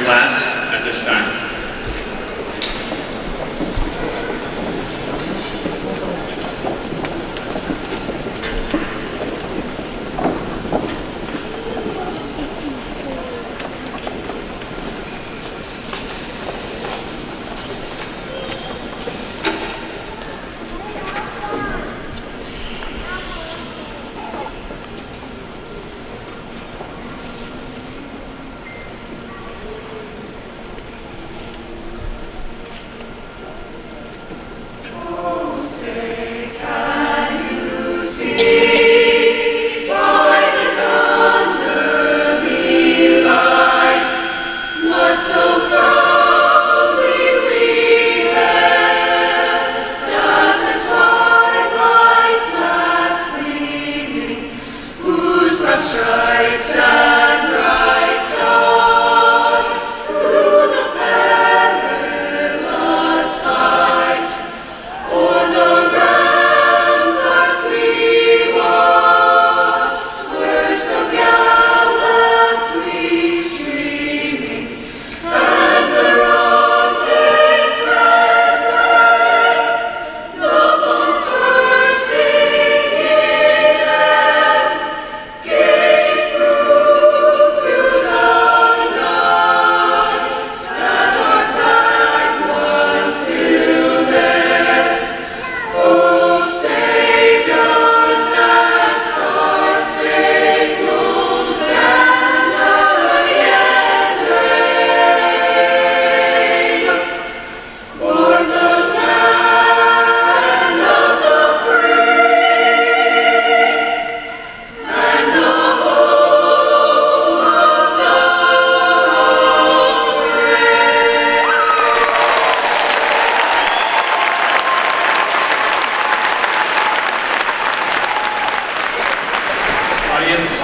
class at this time.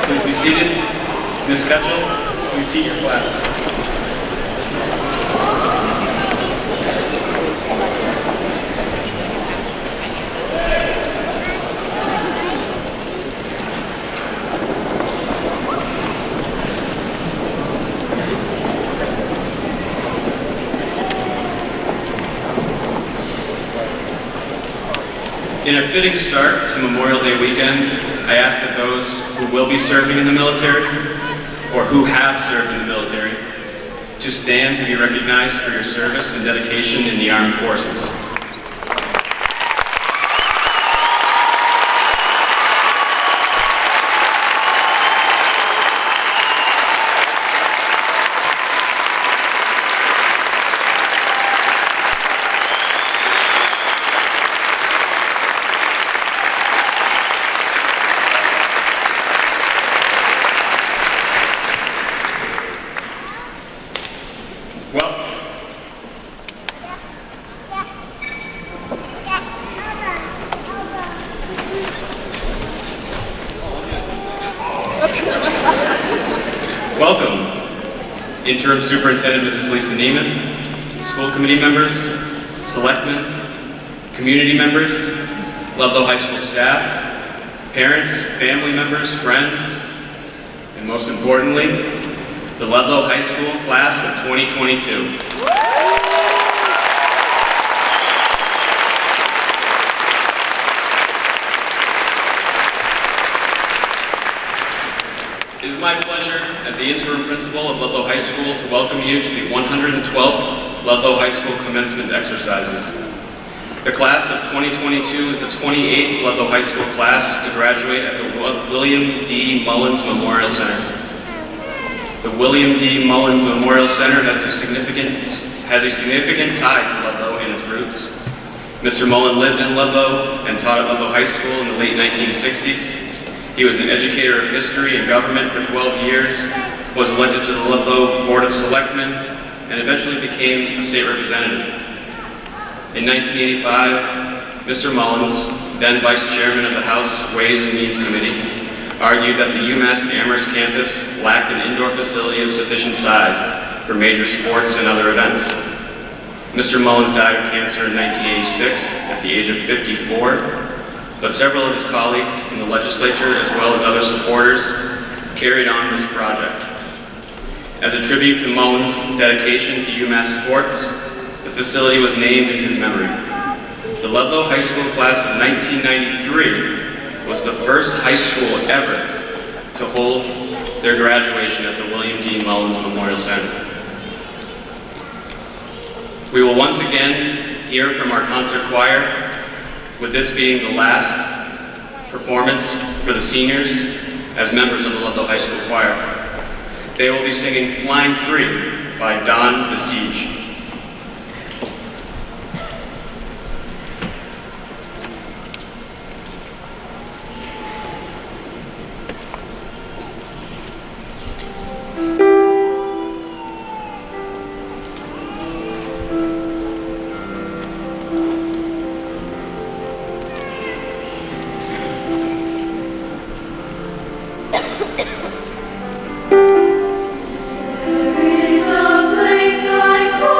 Please be seated. Ms. Ketchel, please seat your class. In a fitting start to Memorial Day weekend, I ask that those who will be serving in the military, or who have served in the military, to stand to be recognized for your service and dedication in the armed forces. Welcome, Interim Superintendent Mrs. Lisa Nemeth, school committee members, selectmen, community members, Ludlow High School staff, parents, family members, friends, and most importantly, the Ludlow High School class of 2022. It is my pleasure, as the interim principal of Ludlow High School, to welcome you to the 112th Ludlow High School commencement exercises. The class of 2022 is the 28th Ludlow High School class to graduate at the William D. Mullins Memorial Center. The William D. Mullins Memorial Center has a significant tie to Ludlow in its roots. Mr. Mullin lived in Ludlow and taught at Ludlow High School in the late 1960s. He was an educator of history and government for 12 years, was elected to the Ludlow Board of Selectmen, and eventually became a state representative. In 1985, Mr. Mullins, then Vice Chairman of the House Ways and Means Committee, argued that the UMass Amherst campus lacked an indoor facility of sufficient size for major sports and other events. Mr. Mullins died of cancer in 1986 at the age of 54. But several of his colleagues in the legislature, as well as other supporters, carried on this project. As a tribute to Moen's dedication to UMass sports, the facility was named in his memory. The Ludlow High School class of 1993 was the first high school ever to hold their graduation at the William D. Mullins Memorial Center. We will once again hear from our concert choir, with this being the last performance for the seniors as members of the Ludlow High School choir. They will be singing Flying Free by Don Besiege. There is a place I call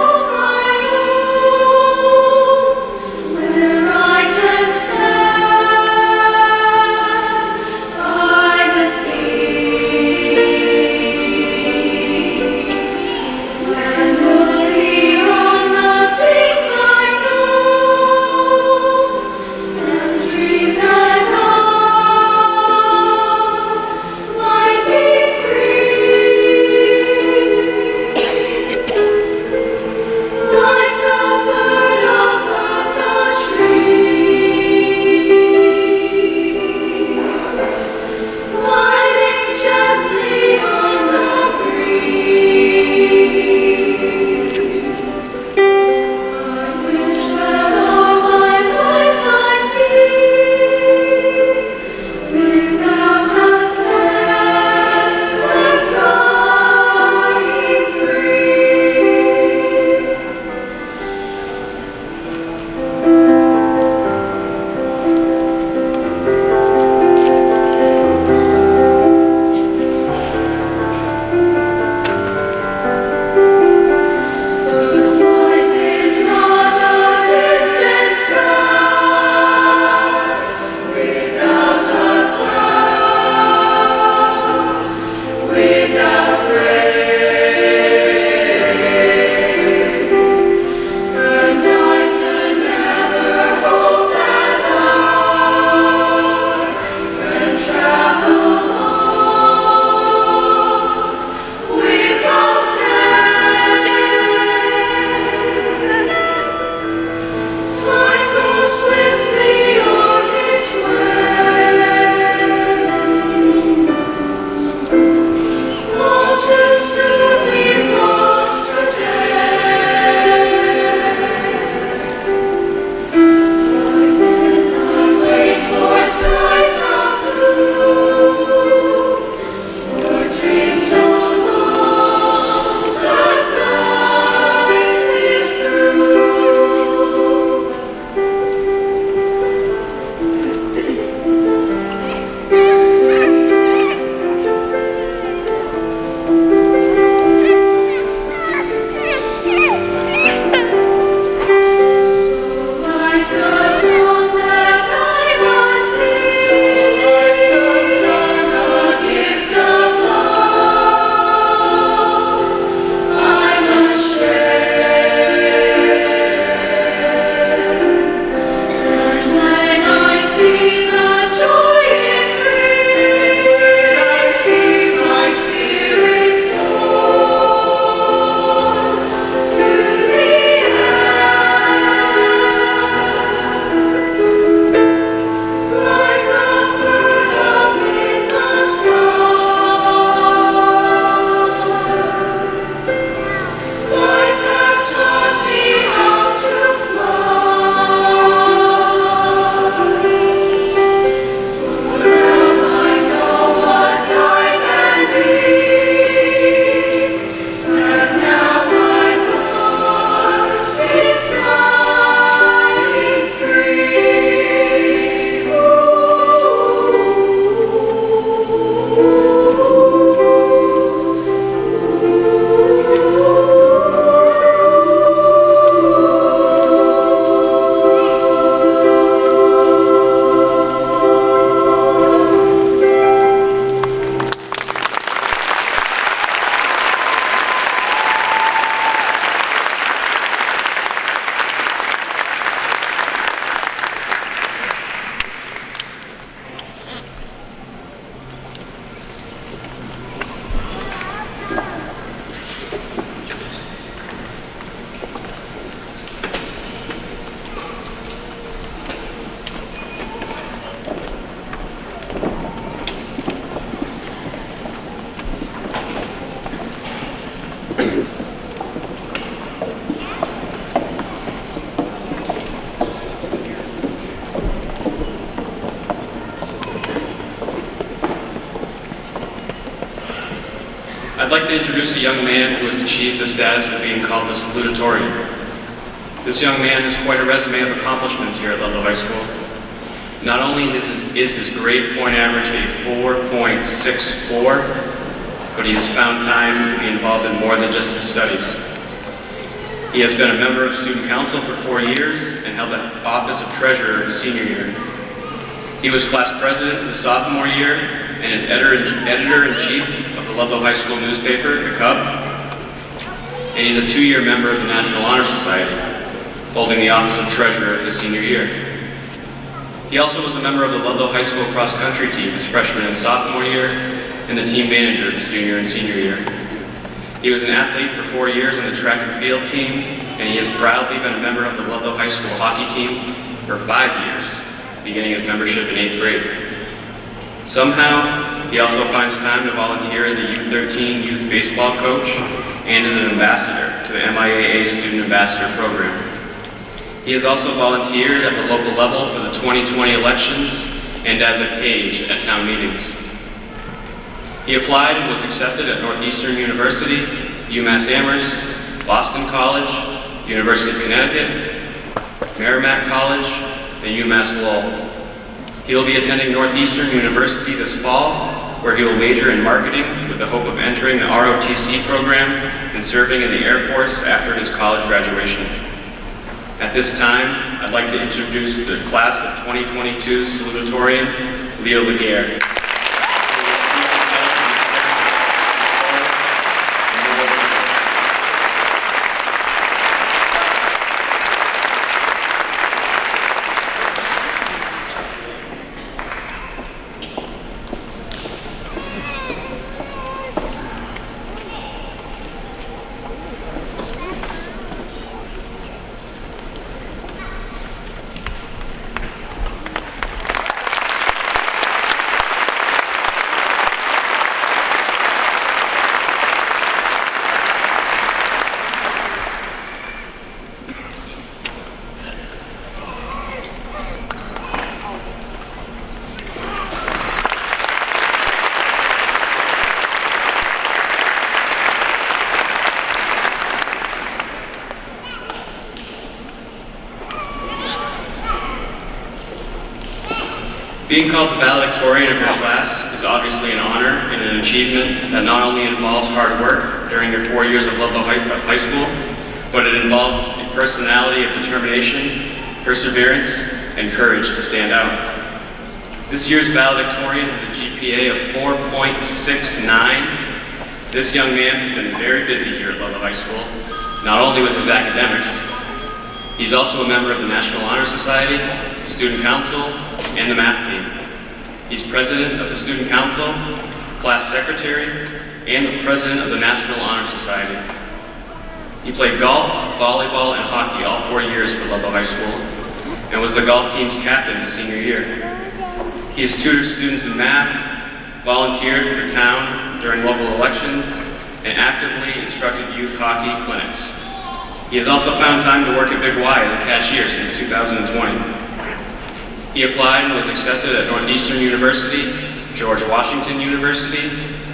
I'd like to introduce a young man who has achieved the status of being called the salutatorian. This young man has quite a resume of accomplishments here at Ludlow High School. Not only is his grade point average a 4.64, but he has found time to be involved in more than just his studies. He has been a member of student council for 4 years and held the office of treasurer his senior year. He was class president his sophomore year and is editor-in-chief of the Ludlow High School newspaper, The Cub. And he's a 2-year member of the National Honor Society, holding the office of treasurer his senior year. He also was a member of the Ludlow High School cross-country team his freshman and sophomore year, and the team manager his junior and senior year. He was an athlete for 4 years on the track and field team, and he has proudly been a member of the Ludlow High School hockey team for 5 years, beginning his membership in 8th grade. Somehow, he also finds time to volunteer as a U13 youth baseball coach and as an ambassador to the MIAA Student Ambassador Program. He has also volunteered at the local level for the 2020 elections and as a page at town meetings. He applied and was accepted at Northeastern University, UMass Amherst, Boston College, University of Connecticut, Merrimack College, and UMass Lowell. He will be attending Northeastern University this fall, where he will major in marketing with the hope of entering the ROTC program and serving in the Air Force after his college graduation. At this time, I'd like to introduce the class of 2022 salutatorian, Leo Laguerre. Being called the valedictorian of your class is obviously an honor and an achievement that not only involves hard work during your 4 years of Ludlow High School, but it involves a personality of determination, perseverance, and courage to stand out. This year's valedictorian has a GPA of 4.69. This young man has been very busy here at Ludlow High School, not only with his academics. He's also a member of the National Honor Society, Student Council, and the math team. He's president of the Student Council, class secretary, and the president of the National Honor Society. He played golf, volleyball, and hockey all 4 years for Ludlow High School, and was the golf team's captain his senior year. He has tutored students in math, volunteered for the town during local elections, and actively instructed youth hockey clinics. He has also found time to work at Big Y as a cashier since 2020. He applied and was accepted at Northeastern University, George Washington University,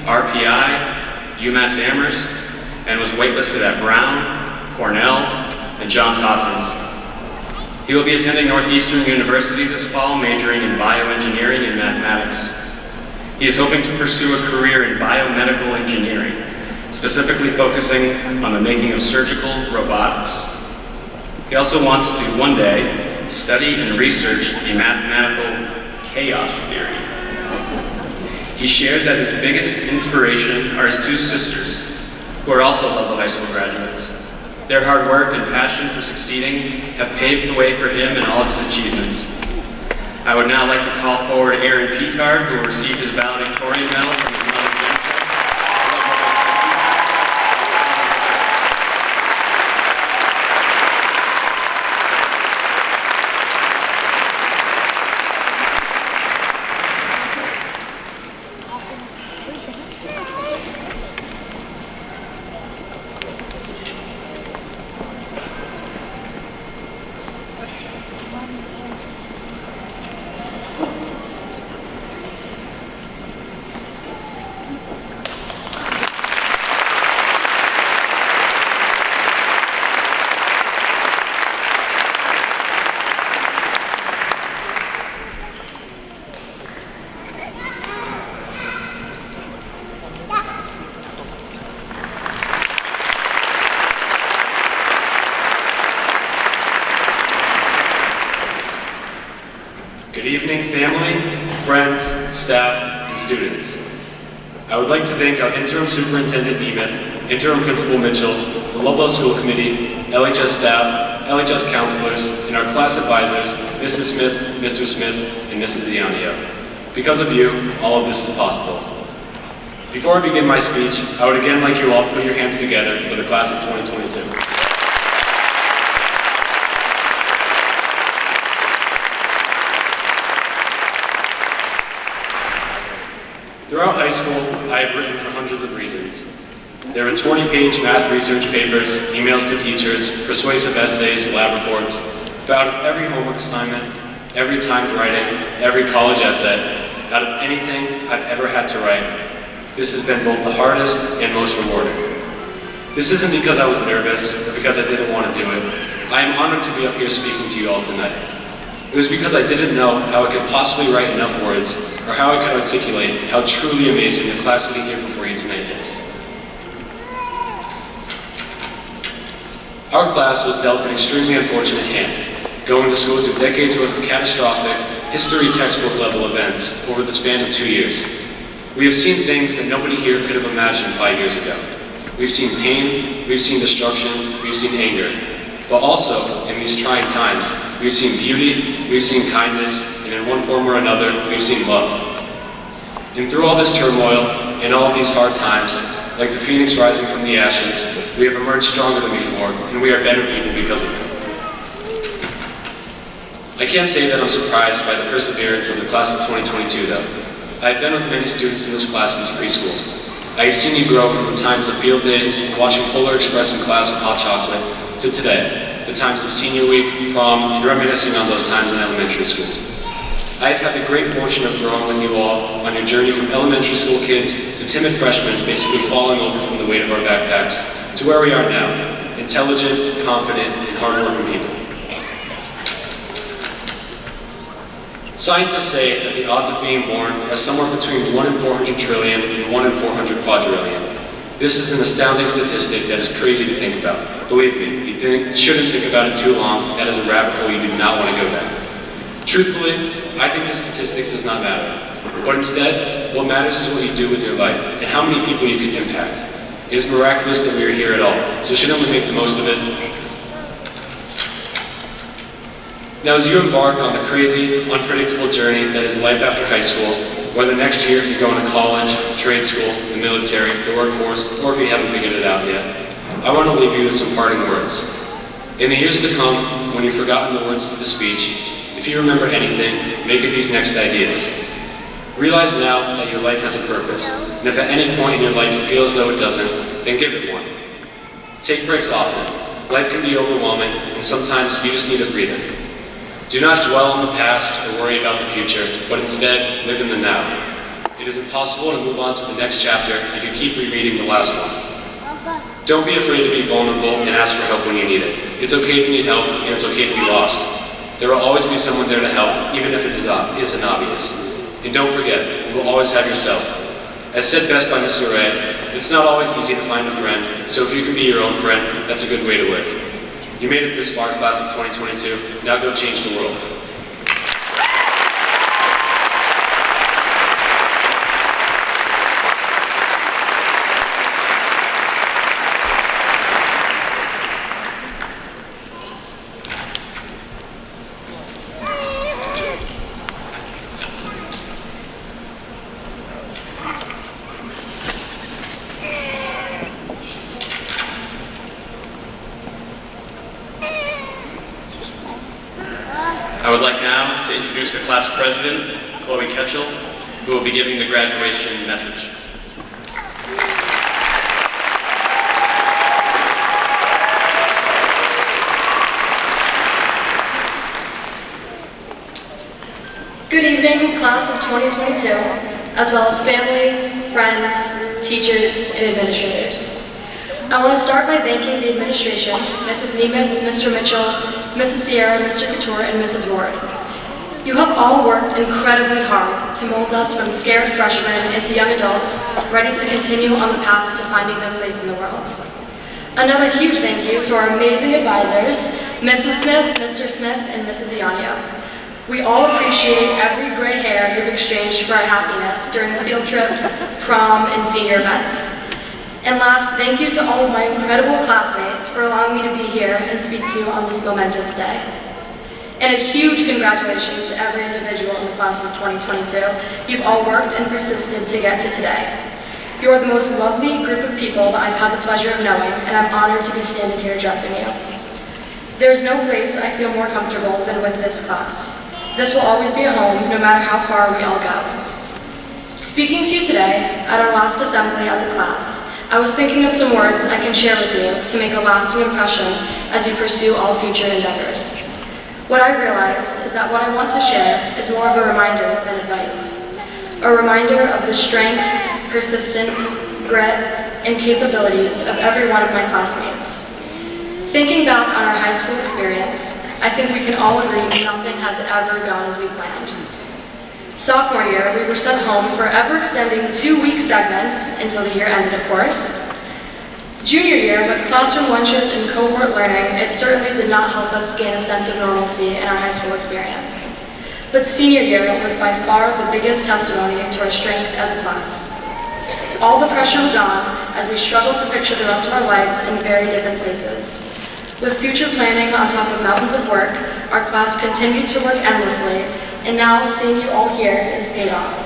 RPI, UMass Amherst, and was waitlisted at Brown, Cornell, and Johns Hopkins. He will be attending Northeastern University this fall, majoring in bioengineering and mathematics. He is hoping to pursue a career in biomedical engineering, specifically focusing on the making of surgical robotics. He also wants to, one day, study and research the mathematical chaos theory. He shared that his biggest inspiration are his 2 sisters, who are also Ludlow High School graduates. Their hard work and passion for succeeding have paved the way for him and all of his achievements. I would now like to call forward Aaron Picard, who will receive his valedictorian medal from his mother, Jennifer. Good evening, family, friends, staff, and students. I would like to thank our Interim Superintendent Nemeth, Interim Principal Mitchell, the Ludlow School Committee, LHS staff, LHS counselors, and our class advisors, Mrs. Smith, Mr. Smith, and Mrs. Ianio. Because of you, all of this is possible. Before I begin my speech, I would again like you all to put your hands together for the class of 2022. Throughout high school, I have written for hundreds of reasons. There were 20-page math research papers, emails to teachers, persuasive essays, lab reports, but out of every homework assignment, every timed writing, every college essay, out of anything I've ever had to write, this has been both the hardest and most rewarding. This isn't because I was nervous or because I didn't want to do it. I am honored to be up here speaking to you all tonight. It was because I didn't know how I could possibly write enough words or how I could articulate how truly amazing the class sitting here before you tonight is. Our class was dealt an extremely unfortunate hand, going to school through decades worth of catastrophic, history textbook level events over the span of 2 years. We have seen things that nobody here could have imagined 5 years ago. We've seen pain, we've seen destruction, we've seen anger. But also, in these trying times, we've seen beauty, we've seen kindness, and in one form or another, we've seen love. And through all this turmoil, and all of these hard times, like the phoenix rising from the ashes, we have emerged stronger than before, and we are better people because of it. I can't say that I'm surprised by the perseverance of the class of 2022, though. I have been with many students in this class since preschool. I have seen you grow from the times of field days and watching Polar Express in class with hot chocolate to today, the times of senior week, prom, and reminiscing on those times in elementary school. I have had the great fortune of growing with you all on your journey from elementary school kids to timid freshmen basically falling over from the weight of our backpacks to where we are now, intelligent, confident, and hardworking people. Scientists say that the odds of being born are somewhere between 1 in 400 trillion and 1 in 400 quadrillion. This is an astounding statistic that is crazy to think about. Believe me, you shouldn't think about it too long. That is a rabbit hole you do not want to go down. Truthfully, I think this statistic does not matter. But instead, what matters is what you do with your life and how many people you can impact. It is miraculous that we are here at all, so shouldn't we make the most of it? Now, as you embark on the crazy, unpredictable journey that is life after high school, whether next year you're going to college, trade school, the military, the workforce, or if you haven't figured it out yet, I want to leave you with some parting words. In the years to come, when you've forgotten the words to the speech, if you remember anything, make it these next ideas. Realize now that your life has a purpose, and if at any point in your life you feel as though it doesn't, then give it one. Take breaks often. Life can be overwhelming, and sometimes you just need a breather. Do not dwell on the past or worry about the future, but instead, live in the now. It is impossible to move on to the next chapter if you keep rereading the last one. Don't be afraid to be vulnerable and ask for help when you need it. It's okay to need help, and it's okay to be lost. There will always be someone there to help, even if it isn't obvious. And don't forget, you will always have yourself. As said best by Mr. Ray, it's not always easy to find a friend, so if you can be your own friend, that's a good way to live. You made it this far, class of 2022. Now go change the world. I would like now to introduce the class president, Chloe Ketchell, who will be giving the graduation message. Good evening, class of 2022, as well as family, friends, teachers, and administrators. I want to start by thanking the administration, Mrs. Nemeth, Mr. Mitchell, Mrs. Sierra, Mr. Couture, and Mrs. Ward. You have all worked incredibly hard to mold us from scared freshmen into young adults ready to continue on the path to finding their place in the world. Another huge thank you to our amazing advisors, Mrs. Smith, Mr. Smith, and Mrs. Ianio. We all appreciate every gray hair you've exchanged for our happiness during the field trips, prom, and senior events. And last, thank you to all of my incredible classmates for allowing me to be here and speak to you on this momentous day. And a huge congratulations to every individual in the class of 2022. You've all worked and persisted to get to today. You are the most lovely group of people that I've had the pleasure of knowing, and I'm honored to be standing here addressing you. There's no place I feel more comfortable than with this class. This will always be a home, no matter how far we all go. Speaking to you today, at our last assembly as a class, I was thinking of some words I can share with you to make a lasting impression as you pursue all future endeavors. What I realized is that what I want to share is more of a reminder than advice. A reminder of the strength, persistence, grit, and capabilities of every one of my classmates. Thinking back on our high school experience, I think we can all agree nothing has ever gone as we planned. Sophomore year, we were sent home for ever-extending 2-week segments until the year ended, of course. Junior year, with classroom lunches and cohort learning, it certainly did not help us gain a sense of normalcy in our high school experience. But senior year was by far the biggest testimony to our strength as a class. All the pressure was on as we struggled to picture the rest of our lives in very different places. With future planning on top of mountains of work, our class continued to work endlessly, and now seeing you all here has paid off.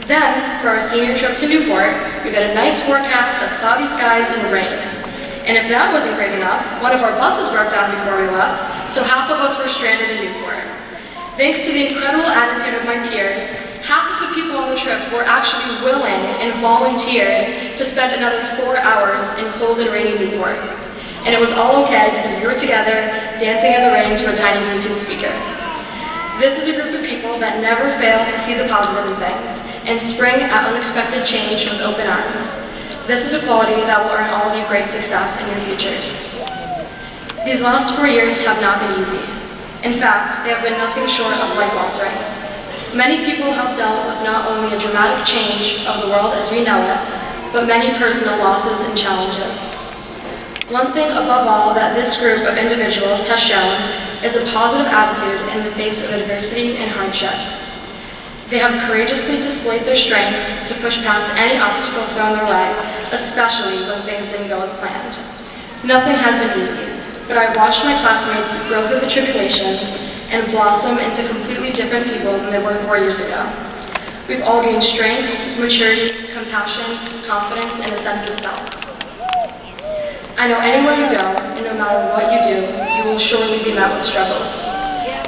Then, for our senior trip to Newport, we got a nice forecast of cloudy skies and rain. And if that wasn't great enough, one of our buses broke down before we left, so half of us were stranded in Newport. Thanks to the incredible attitude of my peers, half of the people on the trip were actually willing and volunteered to spend another 4 hours in cold and rainy Newport. And it was all okay because we were together, dancing in the rain to a tiny Bluetooth speaker. This is a group of people that never fail to see the positive in things and spring at unexpected change with open arms. This is a quality that will earn all of you great success in your futures. These last 4 years have not been easy. In fact, they have been nothing short of life-altering. Many people have dealt with not only a dramatic change of the world as we know it, but many personal losses and challenges. One thing above all that this group of individuals has shown is a positive attitude in the face of adversity and hardship. They have courageously displayed their strength to push past any obstacle thrown their way, especially when things didn't go as planned. Nothing has been easy, but I've watched my classmates grow through the tribulations and blossom into completely different people than they were 4 years ago. We've all gained strength, maturity, compassion, confidence, and a sense of self. I know anywhere you go, and no matter what you do, you will surely be met with struggles.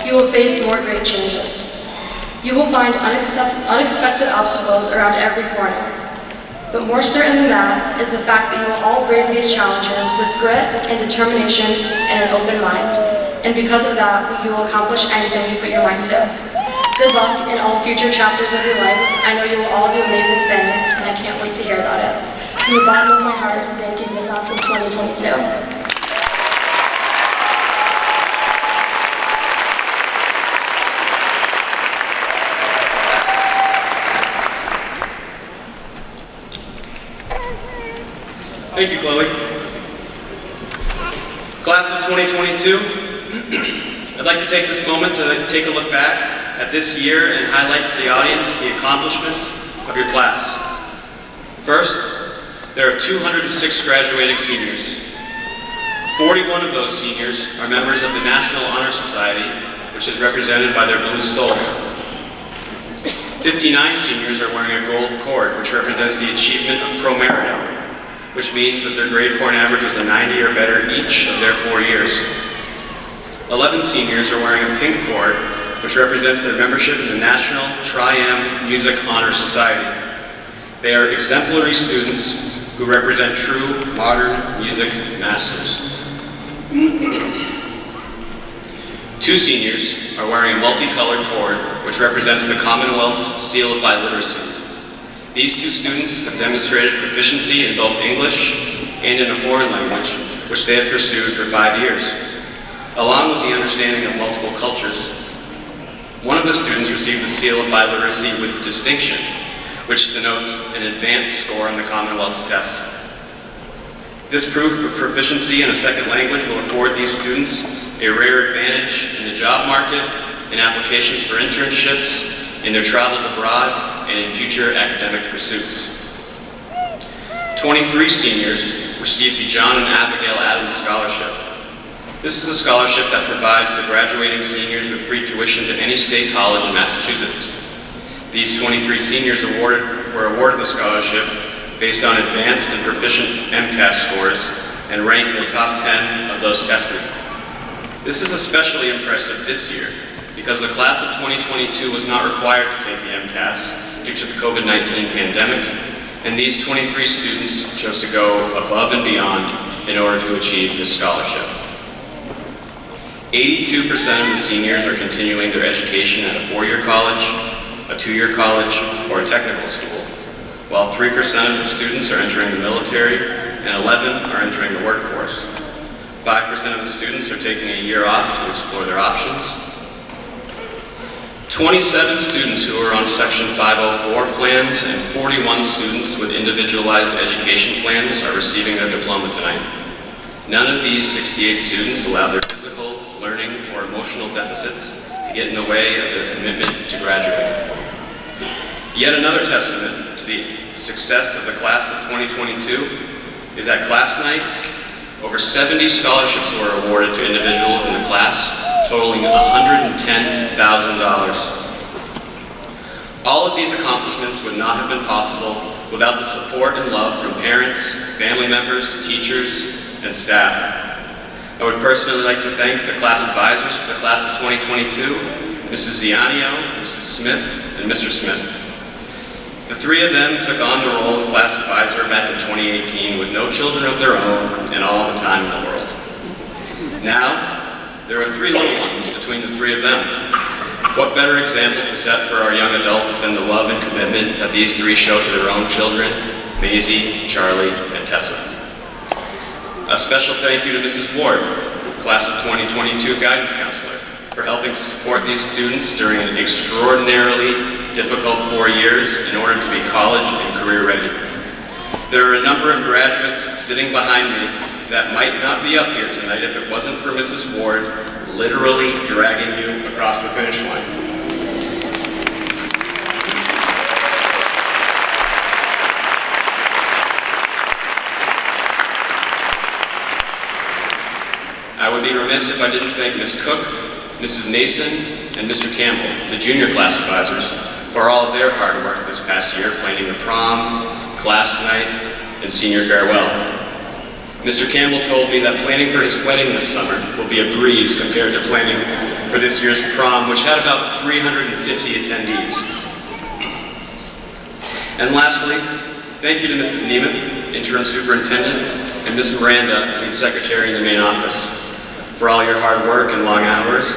You will face more great changes. You will find unexpected obstacles around every corner. But more certain than that is the fact that you will all brave these challenges with grit and determination and an open mind. And because of that, you will accomplish anything you put your mind to. Good luck in all future chapters of your life. I know you will all do amazing things, and I can't wait to hear about it. From the bottom of my heart, thank you to the class of 2022. Thank you, Chloe. Class of 2022, I'd like to take this moment to take a look back at this year and highlight for the audience the accomplishments of your class. First, there are 206 graduating seniors. 41 of those seniors are members of the National Honor Society, which is represented by their blue stole. 59 seniors are wearing a gold cord, which represents the achievement of pro merit hour, which means that their grade point average was a 90 or better each of their 4 years. 11 seniors are wearing a pink cord, which represents their membership in the National Tri-M Music Honor Society. They are exemplary students who represent true modern music masters. 2 seniors are wearing a multicolored cord, which represents the Commonwealth's Seal of Biliteracy. These 2 students have demonstrated proficiency in both English and in a foreign language, which they have pursued for 5 years, along with the understanding of multiple cultures. One of the students received the Seal of Biliteracy with distinction, which denotes an advanced score on the Commonwealth's test. This proof of proficiency in a second language will afford these students a rare advantage in the job market in applications for internships, in their travels abroad, and in future academic pursuits. 23 seniors received the John and Abigail Adams Scholarship. This is a scholarship that provides the graduating seniors with free tuition to any state college in Massachusetts. These 23 seniors were awarded the scholarship based on advanced and proficient MCAS scores and ranked in the top 10 of those tested. This is especially impressive this year because the class of 2022 was not required to take the MCAS due to the COVID-19 pandemic, and these 23 students chose to go above and beyond in order to achieve this scholarship. 82% of the seniors are continuing their education at a four-year college, a two-year college, or a technical school, while 3% of the students are entering the military and 11 are entering the workforce. 5% of the students are taking a year off to explore their options. 27 students who are on Section 504 plans and 41 students with individualized education plans are receiving their diploma tonight. None of these 68 students allow their physical, learning, or emotional deficits to get in the way of their commitment to graduate. Yet another testament to the success of the class of 2022 is at class night, over 70 scholarships were awarded to individuals in the class, totaling $110,000. All of these accomplishments would not have been possible without the support and love from parents, family members, teachers, and staff. I would personally like to thank the class advisors for the class of 2022, Mrs. Zianio, Mrs. Smith, and Mr. Smith. The three of them took on the role of class advisor back in 2018 with no children of their own and all the time in the world. Now, there are three little ones between the three of them. What better example to set for our young adults than the love and commitment that these three show to their own children, Maisie, Charlie, and Tessa. A special thank you to Mrs. Ward, class of 2022 guidance counselor, for helping to support these students during an extraordinarily difficult 4 years in order to be college and career ready. There are a number of graduates sitting behind me that might not be up here tonight if it wasn't for Mrs. Ward literally dragging you across the finish line. I would be remiss if I didn't thank Ms. Cook, Mrs. Nason, and Mr. Campbell, the junior class advisors, for all of their hard work this past year planning the prom, class night, and senior farewell. Mr. Campbell told me that planning for his wedding this summer will be a breeze compared to planning for this year's prom, which had about 350 attendees. And lastly, thank you to Mrs. Nemeth, interim superintendent, and Ms. Miranda, lead secretary in the main office, for all your hard work and long hours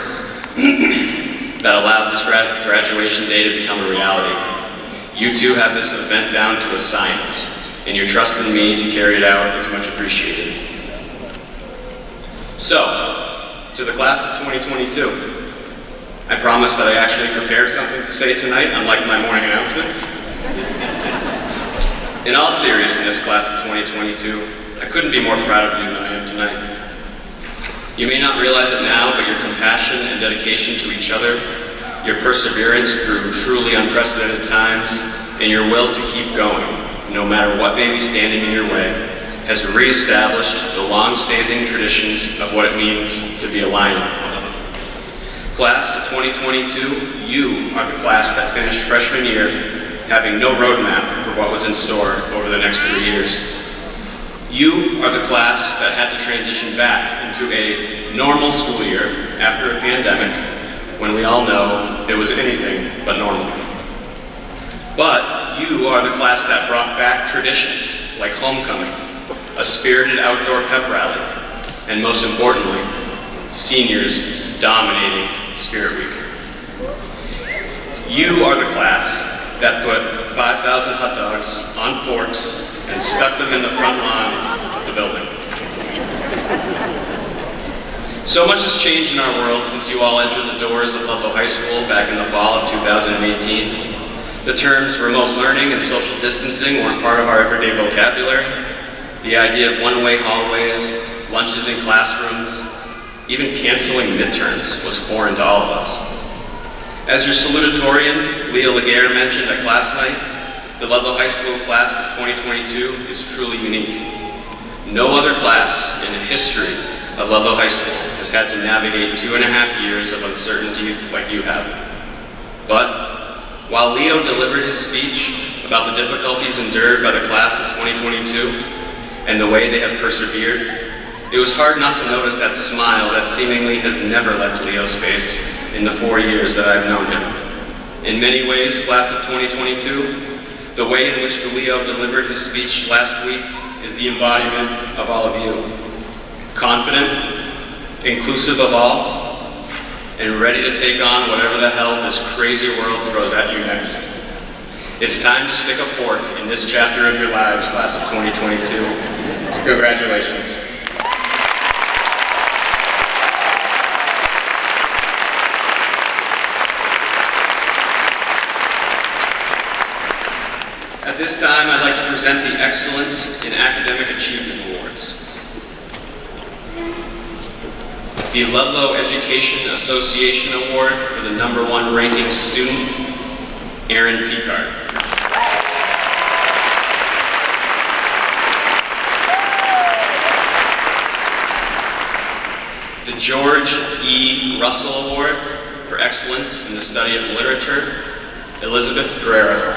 that allowed this graduation day to become a reality. You two have this event down to a science, and your trust in me to carry it out is much appreciated. So, to the class of 2022, I promise that I actually prepared something to say tonight, unlike my morning announcements. In all seriousness, class of 2022, I couldn't be more proud of you than I am tonight. You may not realize it now, but your compassion and dedication to each other, your perseverance through truly unprecedented times, and your will to keep going, no matter what may be standing in your way, has reestablished the long-standing traditions of what it means to be a Lion. Class of 2022, you are the class that finished freshman year having no roadmap for what was in store over the next 3 years. You are the class that had to transition back into a normal school year after a pandemic when we all know it was anything but normal. But you are the class that brought back traditions like homecoming, a spirited outdoor pep rally, and most importantly, seniors dominating Spirit Week. You are the class that put 5,000 hot dogs on forks and stuck them in the front lawn of the building. So much has changed in our world since you all entered the doors of Ludlow High School back in the fall of 2018. The terms remote learning and social distancing weren't part of our everyday vocabulary. The idea of one-way hallways, lunches in classrooms, even canceling midterms was foreign to all of us. As your salutatorian, Leo Laguerre, mentioned at class night, the Ludlow High School class of 2022 is truly unique. No other class in the history of Ludlow High School has had to navigate 2.5 years of uncertainty like you have. But while Leo delivered his speech about the difficulties endured by the class of 2022 and the way they have persevered, it was hard not to notice that smile that seemingly has never left Leo's face in the 4 years that I've known him. In many ways, class of 2022, the way in which Leo delivered his speech last week is the embodiment of all of you. Confident, inclusive of all, and ready to take on whatever the hell this crazy world throws at you next. It's time to stick a fork in this chapter of your lives, class of 2022. Congratulations. At this time, I'd like to present the Excellence in Academic Achievement Awards. The Ludlow Education Association Award for the #1 ranking student, Aaron Picard. The George E. Russell Award for Excellence in the Study of Literature, Elizabeth Pereira.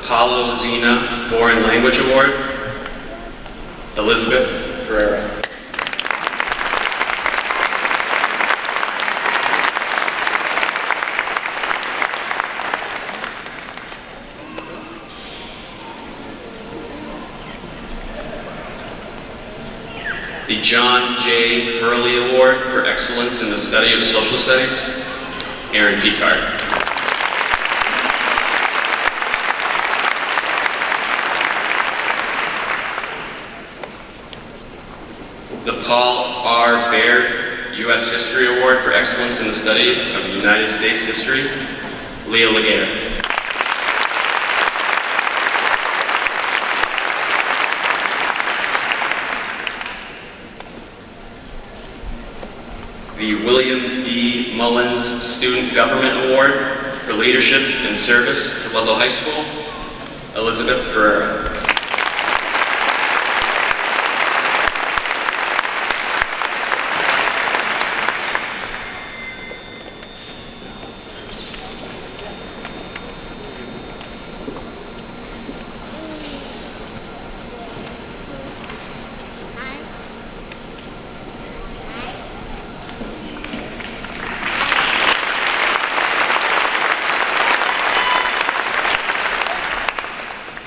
Paulo Zena Foreign Language Award, Elizabeth Pereira. The John J. Hurley Award for Excellence in the Study of Social Studies, Aaron Picard. The Paul R. Baird U.S. History Award for Excellence in the Study of United States History, Leo Laguerre. The William D. Mullins Student Government Award for Leadership and Service to Ludlow High School, Elizabeth Pereira.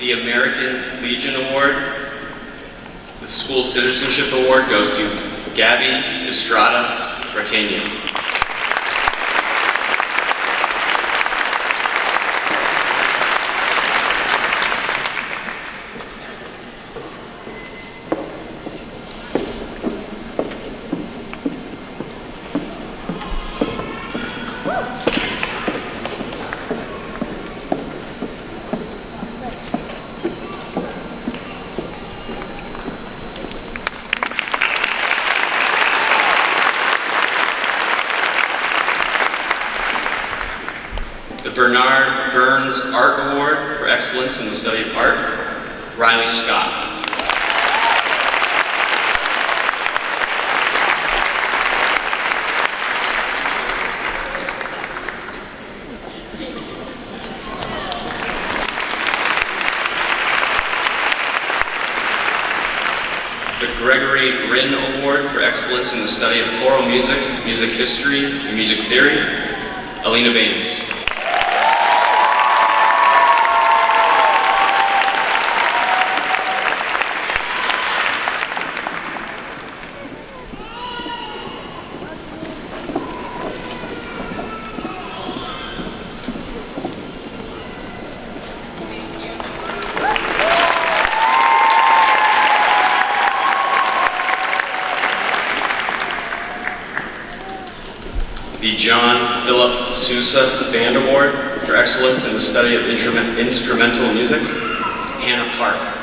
The American Legion Award, the School Citizenship Award goes to Gabby Estrada Raqueña. The Bernard Burns Art Award for Excellence in the Study of Art, Riley Scott. The Gregory Rinn Award for Excellence in the Study of Choral Music, Music History, and Music Theory, Alina Baines. the John Philip Sousa Band Award for excellence in the study of instrumental music, Hannah Park.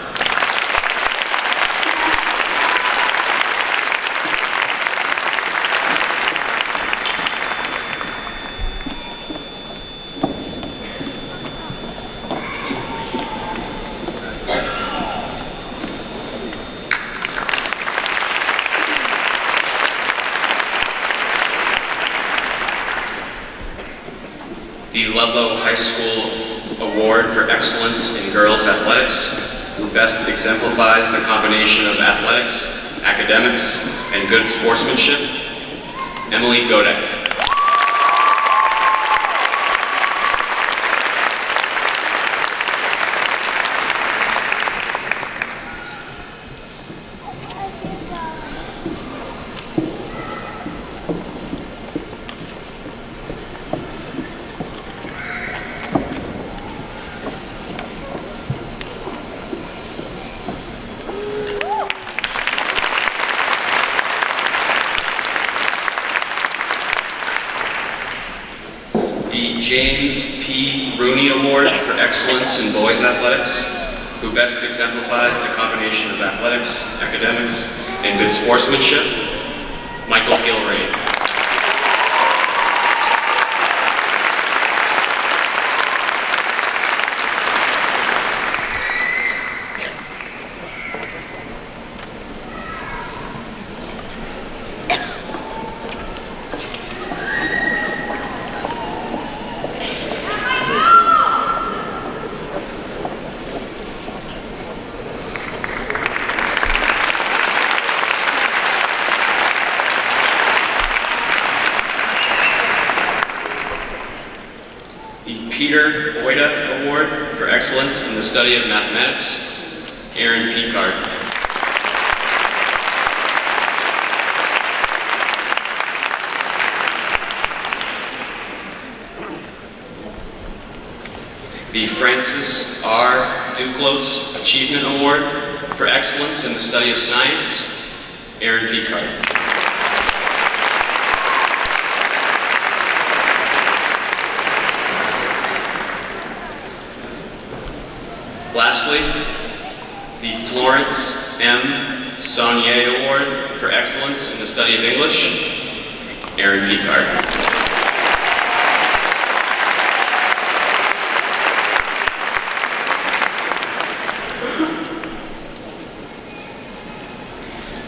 The Ludlow High School Award for Excellence in Girls Athletics, who best exemplifies the combination of athletics, academics, and good sportsmanship, Emily Godek. The James P. Rooney Award for Excellence in Boys Athletics, who best exemplifies the combination of athletics, academics, and good sportsmanship, Michael Gilray. The Peter Boyda Award for Excellence in the Study of Mathematics, Aaron Picard. The Francis R. Duclos Achievement Award for Excellence in the Study of Science, Aaron Picard. Lastly, the Florence M. Saunier Award for Excellence in the Study of English, Aaron Picard.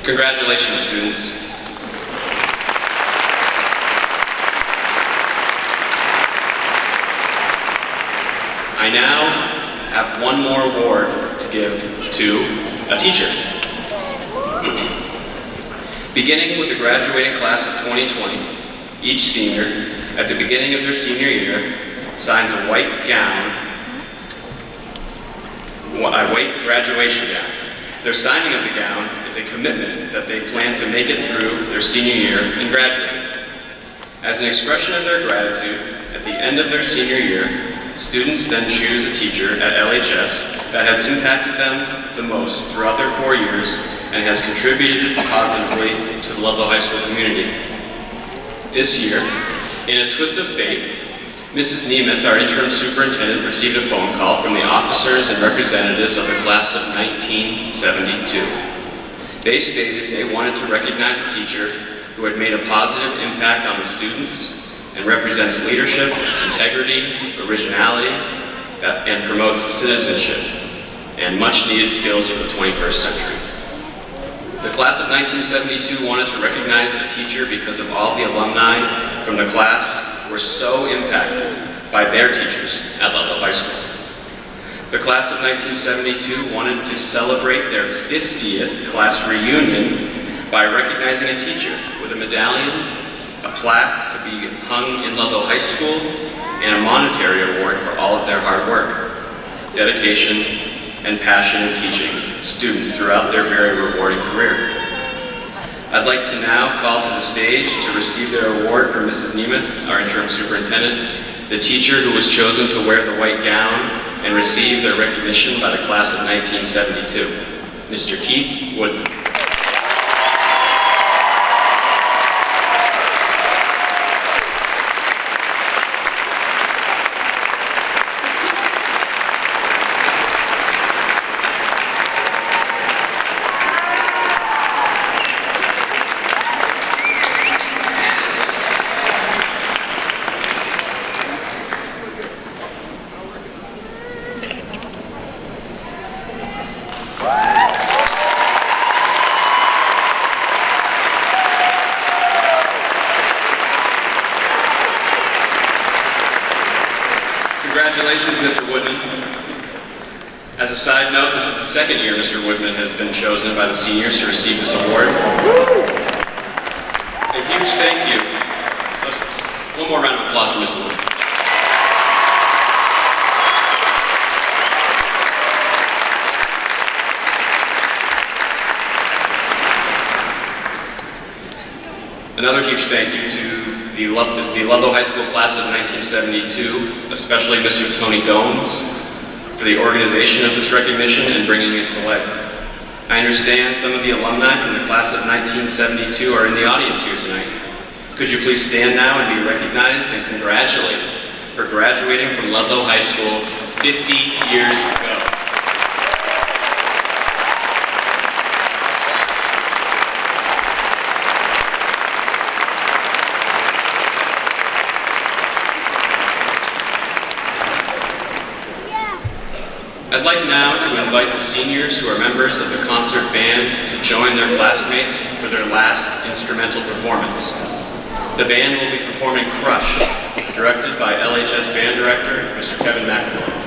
Congratulations, students. I now have one more award to give to a teacher. Beginning with the graduating class of 2020, each senior, at the beginning of their senior year, signs a white graduation gown. Their signing of the gown is a commitment that they plan to make it through their senior year and graduate. As an expression of their gratitude, at the end of their senior year, students then choose a teacher at LHS that has impacted them the most throughout their 4 years and has contributed positively to the Ludlow High School community. This year, in a twist of fate, Mrs. Nemeth, our interim superintendent, received a phone call from the officers and representatives of the class of 1972. They stated they wanted to recognize a teacher who had made a positive impact on the students and represents leadership, integrity, originality, and promotes citizenship and much needed skills for the 21st century. The class of 1972 wanted to recognize a teacher because of all the alumni from the class were so impacted by their teachers at Ludlow High School. The class of 1972 wanted to celebrate their 50th class reunion by recognizing a teacher with a medallion, a plaque to be hung in Ludlow High School, and a monetary award for all of their hard work, dedication, and passion in teaching students throughout their very rewarding career. I'd like to now call to the stage to receive their award from Mrs. Nemeth, our interim superintendent, the teacher who was chosen to wear the white gown and receive their recognition by the class of 1972, Mr. Keith Wood. Congratulations, Mr. Woodman. As a side note, this is the second year Mr. Woodman has been chosen by the seniors to receive this award. A huge thank you. One more round of applause for Mr. Woodman. Another huge thank you to the Ludlow High School class of 1972, especially Mr. Tony Gomes, for the organization of this recognition and bringing it to life. I understand some of the alumni from the class of 1972 are in the audience here tonight. Could you please stand now and be recognized and congratulated for graduating from Ludlow High School 50 years ago. I'd like now to invite the seniors who are members of the concert band to join their classmates for their last instrumental performance. The band will be performing Crush, directed by LHS band director, Mr. Kevin McAvoy.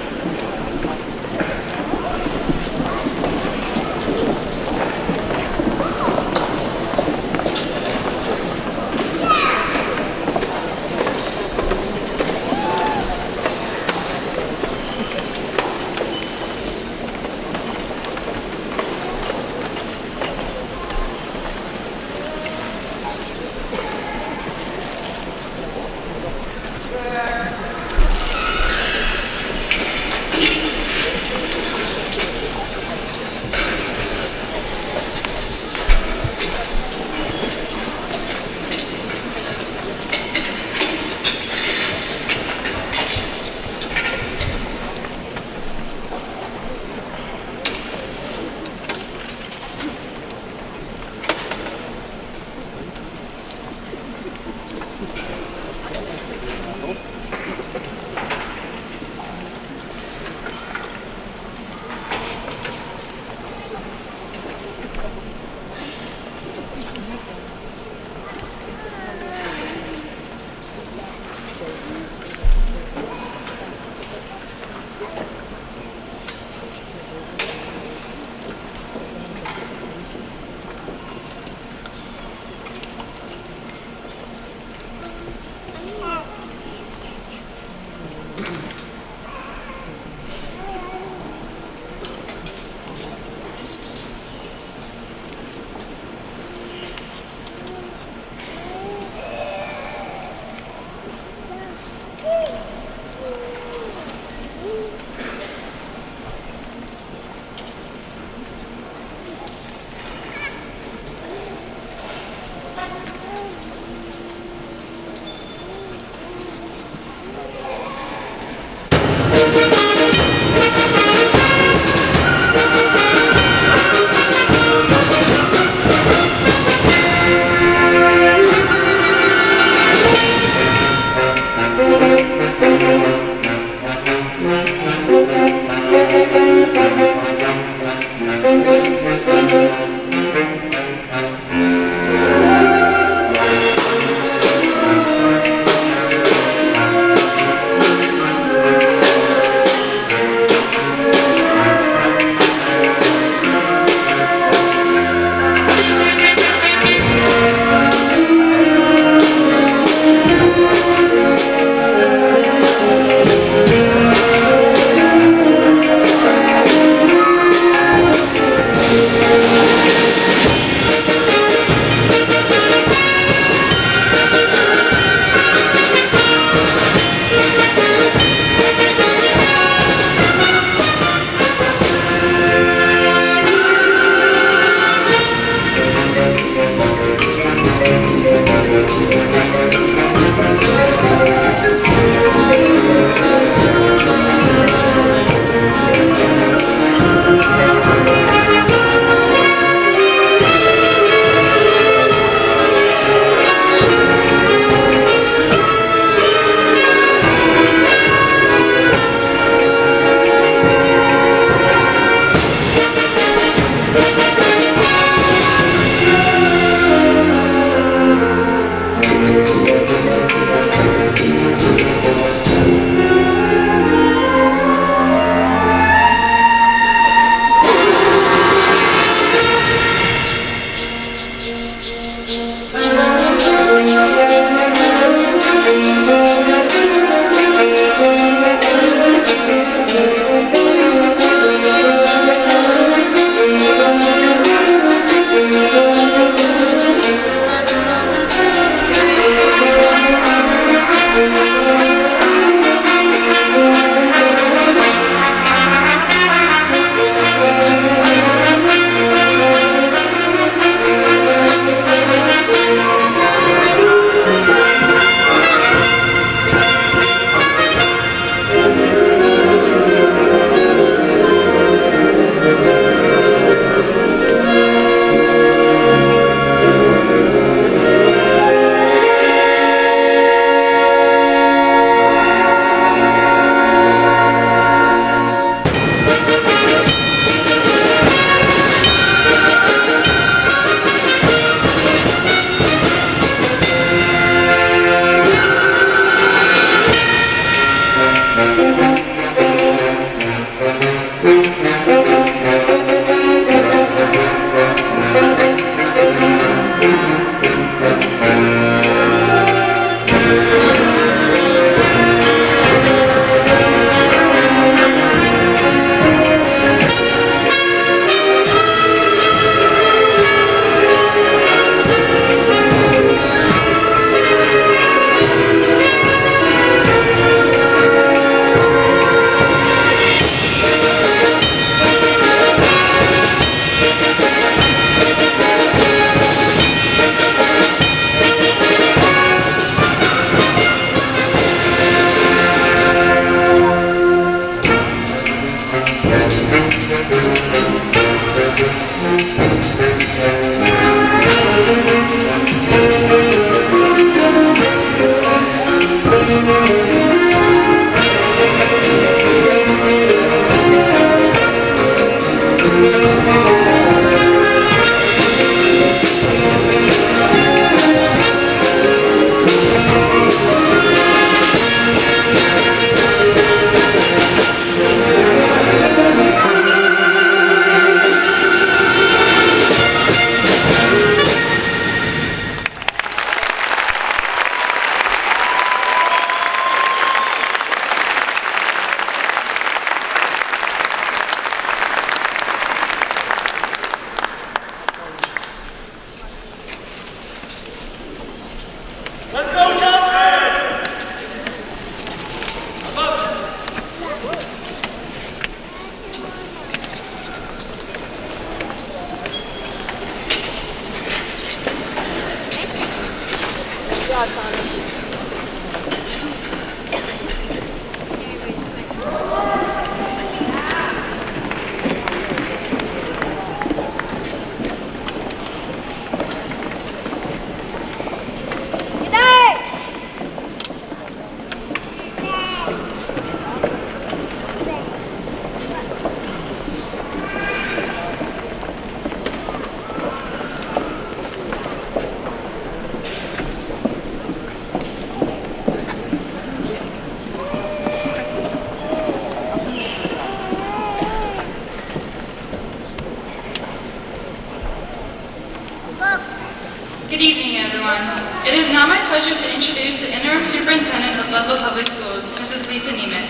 Good evening, everyone. It is now my pleasure to introduce the Interim Superintendent of Ludlow Public Schools, Mrs. Lisa Nemeth.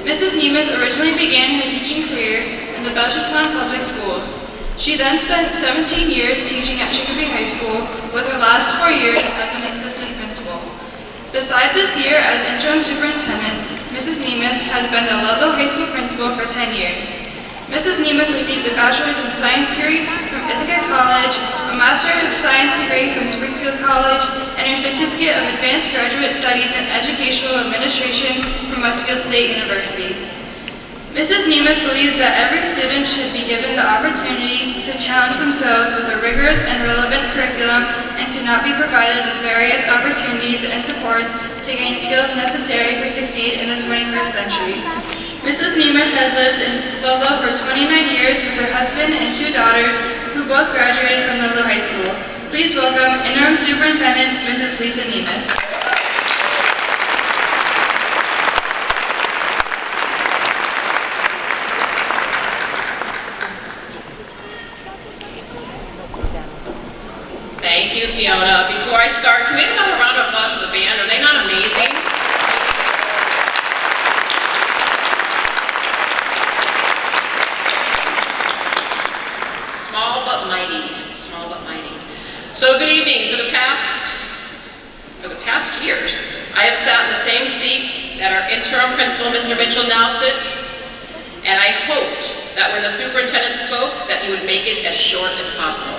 Mrs. Nemeth originally began her teaching career in the Belchertown Public Schools. She then spent 17 years teaching at Chicopee High School, with her last 4 years as an assistant principal. Beside this year as interim superintendent, Mrs. Nemeth has been the Ludlow High School principal for 10 years. Mrs. Nemeth received a bachelor's in science degree from Ithaca College, a master of science degree from Springfield College, and her certificate of advanced graduate studies in educational administration from Westfield State University. Mrs. Nemeth believes that every student should be given the opportunity to challenge themselves with a rigorous and relevant curriculum and to not be provided with various opportunities and supports to gain skills necessary to succeed in the 21st century. Mrs. Nemeth has lived in Ludlow for 29 years with her husband and 2 daughters who both graduated from Ludlow High School. Please welcome Interim Superintendent Mrs. Lisa Nemeth. Thank you, Fiona. Before I start, can we have another round of applause for the band? Are they not amazing? Small but mighty. Small but mighty. So good evening. For the past years, I have sat in the same seat that our interim principal, Mr. Mitchell, now sits, and I hoped that when the superintendent spoke that he would make it as short as possible.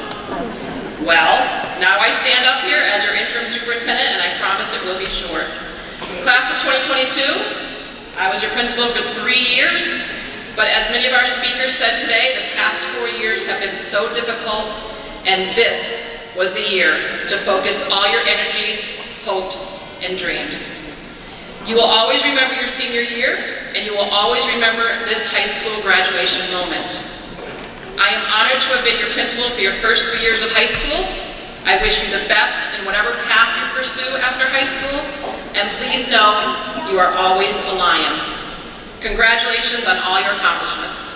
Well, now I stand up here as your interim superintendent, and I promise it will be short. Class of 2022, I was your principal for 3 years, but as many of our speakers said today, the past 4 years have been so difficult, and this was the year to focus all your energies, hopes, and dreams. You will always remember your senior year, and you will always remember this high school graduation moment. I am honored to have been your principal for your first 3 years of high school. I wish you the best in whatever path you pursue after high school, and please know you are always a lion. Congratulations on all your accomplishments.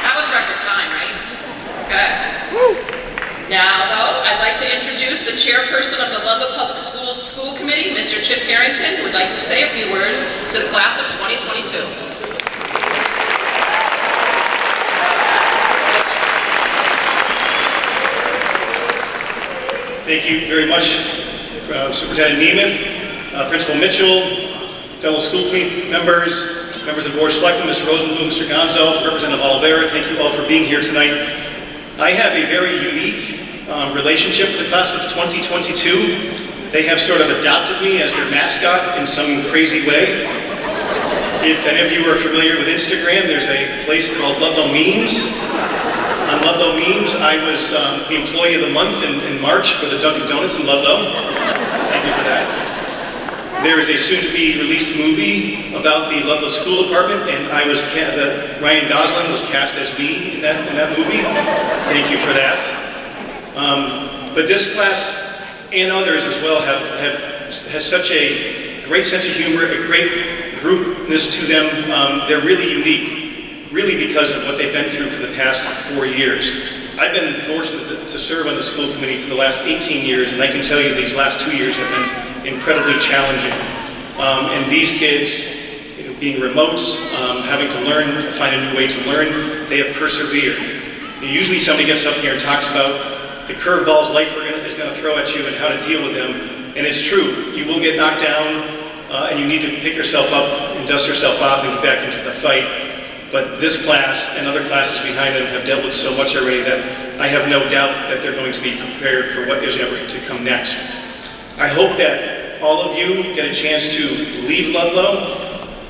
That was record time, right? Okay. Now, though, I'd like to introduce the chairperson of the Ludlow Public Schools School Committee, Mr. Chip Harrington, who would like to say a few words to the class of 2022. Thank you very much, Superintendent Nemeth, Principal Mitchell, fellow school committee members, members of the Board of Selectmen, Mr. Rosenblum, Mr. Gonzo, Representative Oliveira. Thank you all for being here tonight. I have a very unique relationship with the class of 2022 They have sort of adopted me as their mascot in some crazy way. If any of you are familiar with Instagram, there's a place called Ludlow Memes. On Ludlow Memes, I was the Employee of the Month in March for the Dunkin' Donuts in Ludlow. Thank you for that. There is a soon-to-be released movie about the Ludlow School Department, and Ryan Gosling was cast as me in that movie. Thank you for that. But this class and others as well has such a great sense of humor, a great groupness to them. They're really unique, really because of what they've been through for the past 4 years. I've been fortunate to serve on the school committee for the last 18 years, and I can tell you these last 2 years have been incredibly challenging. And these kids, being remote, having to learn, find a new way to learn, they have persevered. Usually somebody gets up here and talks about the curveballs life is going to throw at you and how to deal with them, and it's true. You will get knocked down, and you need to pick yourself up and dust yourself off and get back into the fight. But this class and other classes behind them have dealt with so much already that I have no doubt that they're going to be prepared for what is ever to come next. I hope that all of you get a chance to leave Ludlow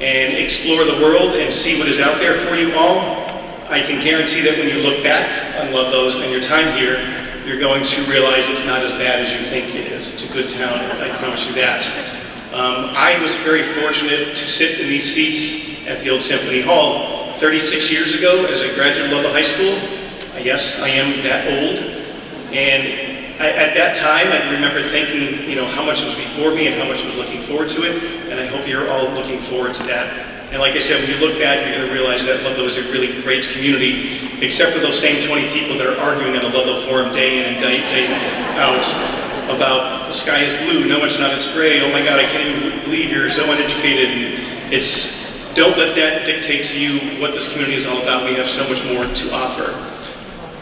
and explore the world and see what is out there for you all. I can guarantee that when you look back on Ludlow and your time here, you're going to realize it's not as bad as you think it is. It's a good town, I promise you that. I was very fortunate to sit in these seats at the old Symphony Hall 36 years ago as a graduate of Ludlow High School. Yes, I am that old. And at that time, I remember thinking, how much was before me and how much was looking forward to it. And I hope you're all looking forward to that. And like I said, when you look back, you're going to realize that Ludlow is a really great community, except for those same 20 people that are arguing on the Ludlow Forum day in and day out about the sky is blue, no it's not, it's gray, oh my God, I can't even believe you're so uneducated. Don't let that dictate to you what this community is all about. We have so much more to offer.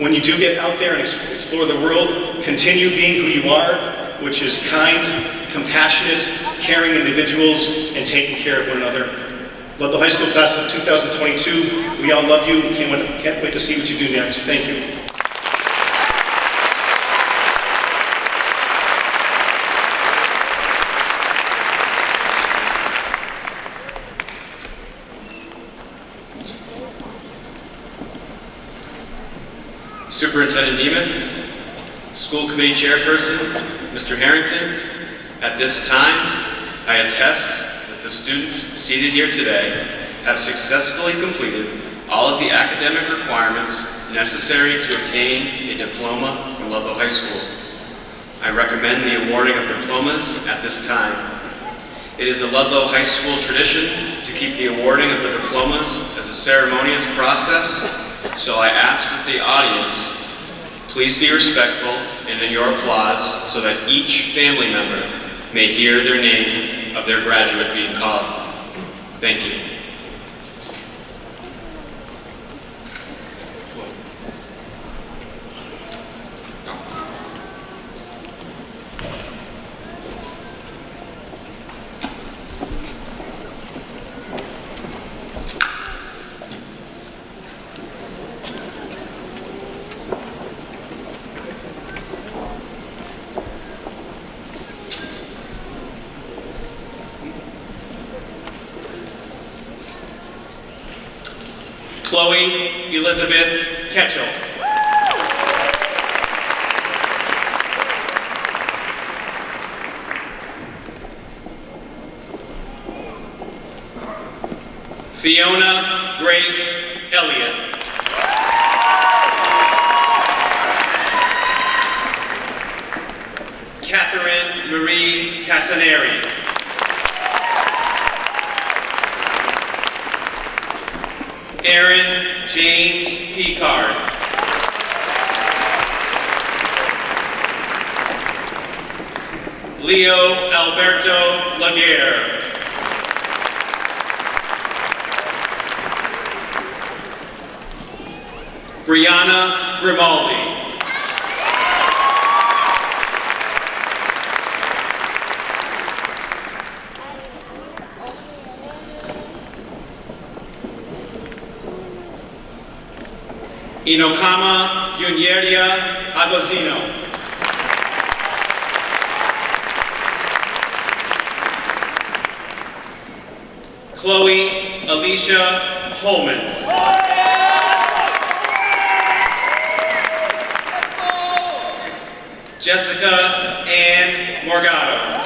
When you do get out there and explore the world, continue being who you are, which is kind, compassionate, caring individuals, and taking care of one another. Ludlow High School class of 2022, we all love you. Can't wait to see what you do next. Thank you. Superintendent Nemeth, School Committee Chairperson, Mr. Harrington, at this time, I attest that the students seated here today have successfully completed all of the academic requirements necessary to obtain a diploma from Ludlow High School. I recommend the awarding of diplomas at this time. It is the Ludlow High School tradition to keep the awarding of the diplomas as a ceremonious process, so I ask that the audience please be respectful and in your applause so that each family member may hear their name of their graduate being called. Thank you. Chloe Elizabeth Ketchel. Fiona Grace Elliott. Catherine Marie Tassaneri. Aaron James Picard. Leo Alberto Laguerre. Brianna Grimaldi. Inokama Yunyeria Agozino. Chloe Alicia Holmans. Jessica Ann Morgado.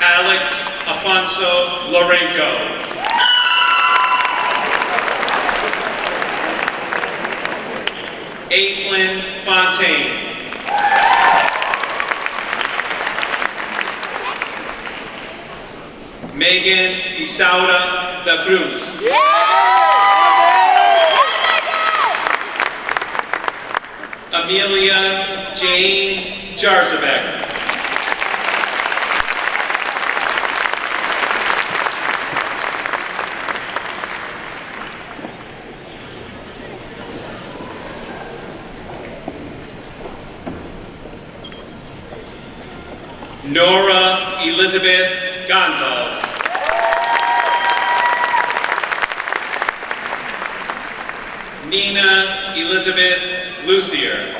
Alex Afonso Lorenco. Aislinn Fontaine. Megan Isauda da Cruz. Amelia Jane Jarzabek. Nora Elizabeth Gonzalez. Nina Elizabeth Lucier.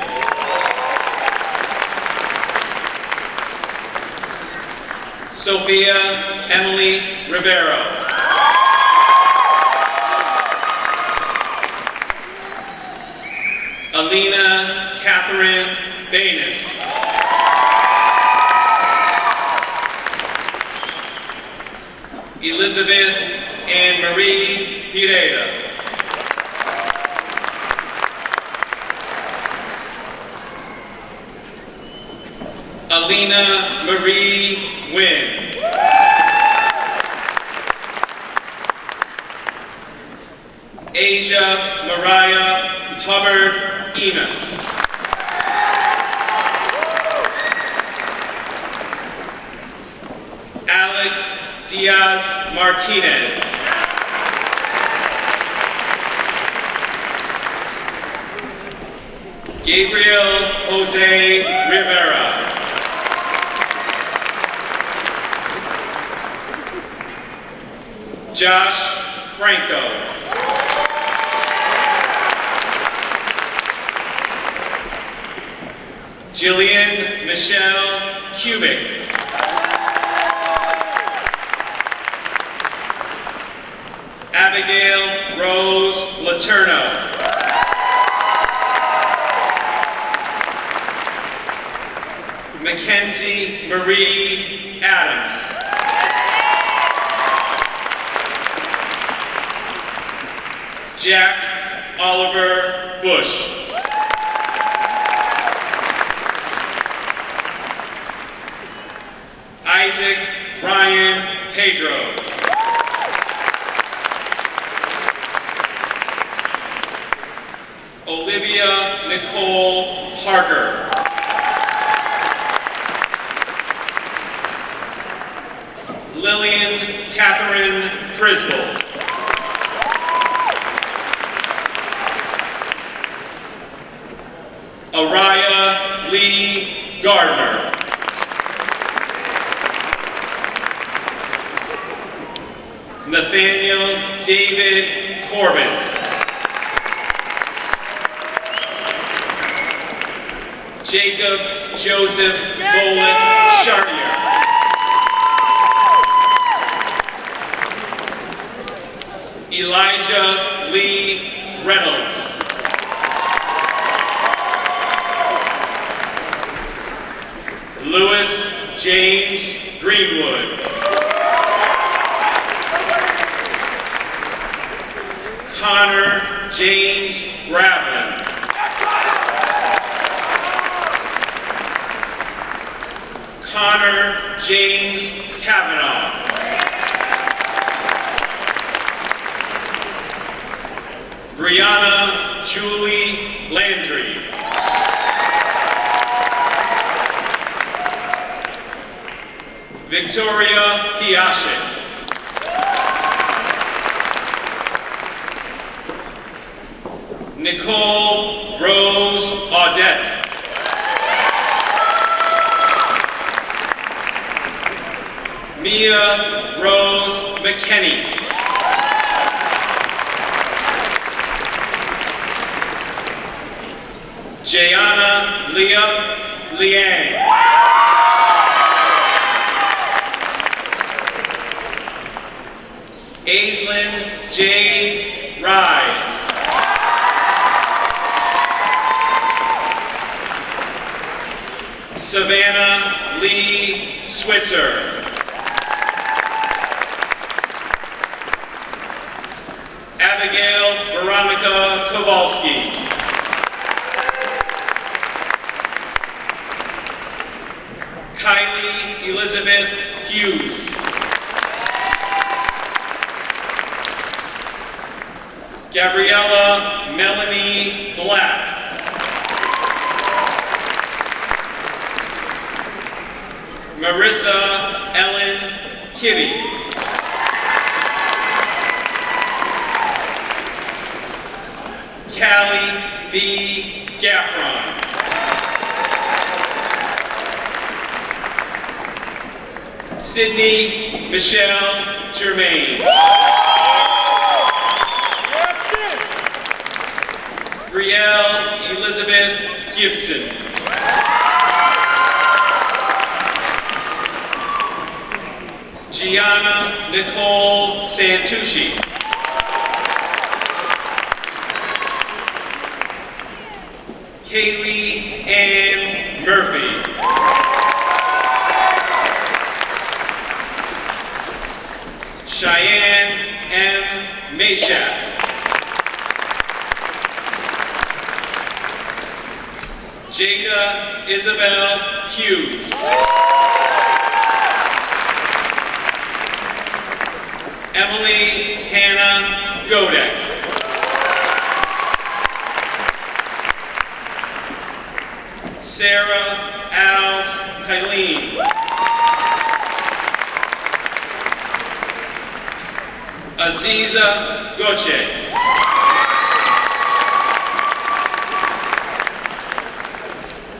Sophia Emily Rivero. Alina Catherine Banis. Elizabeth Anne Marie Pireira. Alina Marie Wynn. Asia Mariah Hubbard Enos. Alex Diaz Martinez. Gabriel Jose Rivera. Josh Franco. Jillian Michelle Kubik. Abigail Rose Laterno. Mackenzie Marie Adams. Jack Oliver Bush. Isaac Ryan Pedro. Olivia Nicole Parker. Lillian Catherine Frisbel. Araya Lee Gardner. Nathaniel David Corbin. Jacob Joseph Bullock Chartier. Elijah Lee Reynolds. Lewis James Greenwood. Connor James Gravlin. Connor James Kavanaugh. Brianna Julie Landry. Victoria Piache. Nicole Rose Audette. Mia Rose McKinney. Jayana Leah Liang. Aislinn Jade Rise. Savannah Lee Switzer. Abigail Veronica Kowalski. Kylie Elizabeth Hughes. Gabriella Melanie Black. Marissa Ellen Kibbe. Callie B. Gaffron. Sydney Michelle Germain. Brielle Elizabeth Gibson. Gianna Nicole Santucci. Kaylee Ann Murphy. Cheyenne M. Mashak. Jada Isabel Hughes. Emily Hannah Godek. Sarah Alves Kylene. Aziza Goche.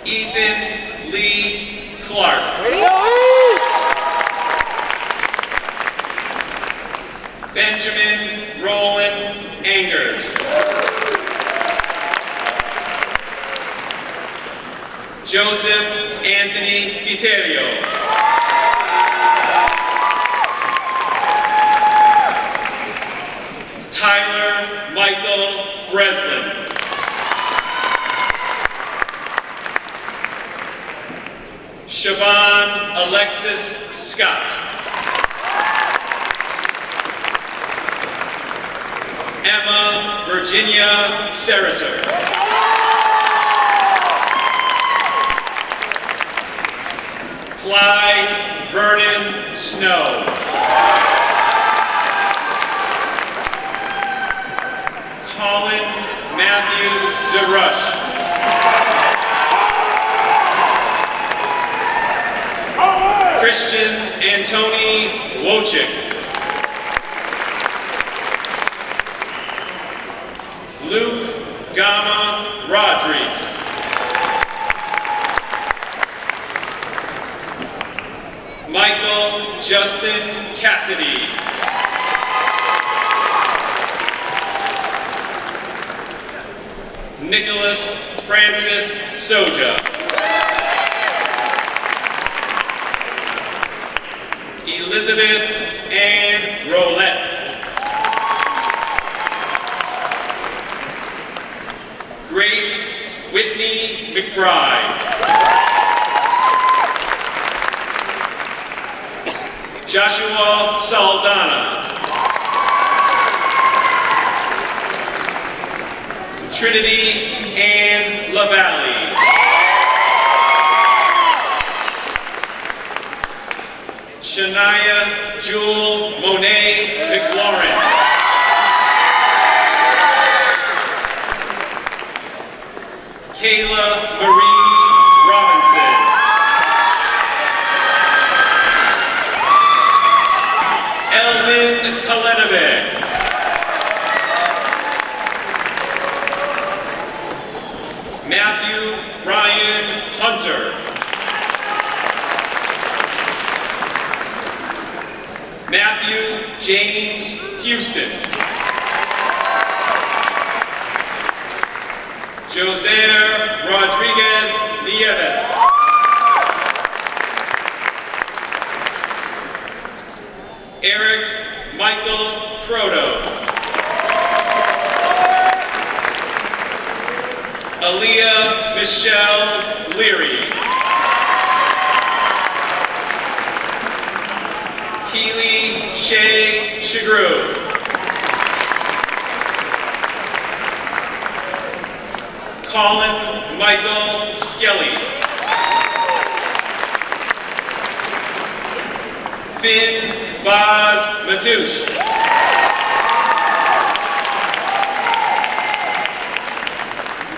Ethan Lee Clark. Benjamin Roland Angers. Joseph Anthony Quiterio. Tyler Michael Breslin. Siobhan Alexis Scott. Emma Virginia Saraser. Clyde Vernon Snow. Colin Matthew DeRush. Christian Antoni Wojcik. Luke Gama Rodriguez. Michael Justin Cassidy. Nicholas Francis Soja. Elizabeth Ann Rolette. Grace Whitney McBride. Joshua Saldana. Trinity Ann LaValle. Shania Jewel Monet McLaurin. Kayla Marie Robinson. Elvin Kalenovic. Matthew Ryan Hunter. Matthew James Houston. Jose Rodriguez Nieves. Eric Michael Keely Shay Shagru. Colin Michael Skelly. Finn Vaz Matouche.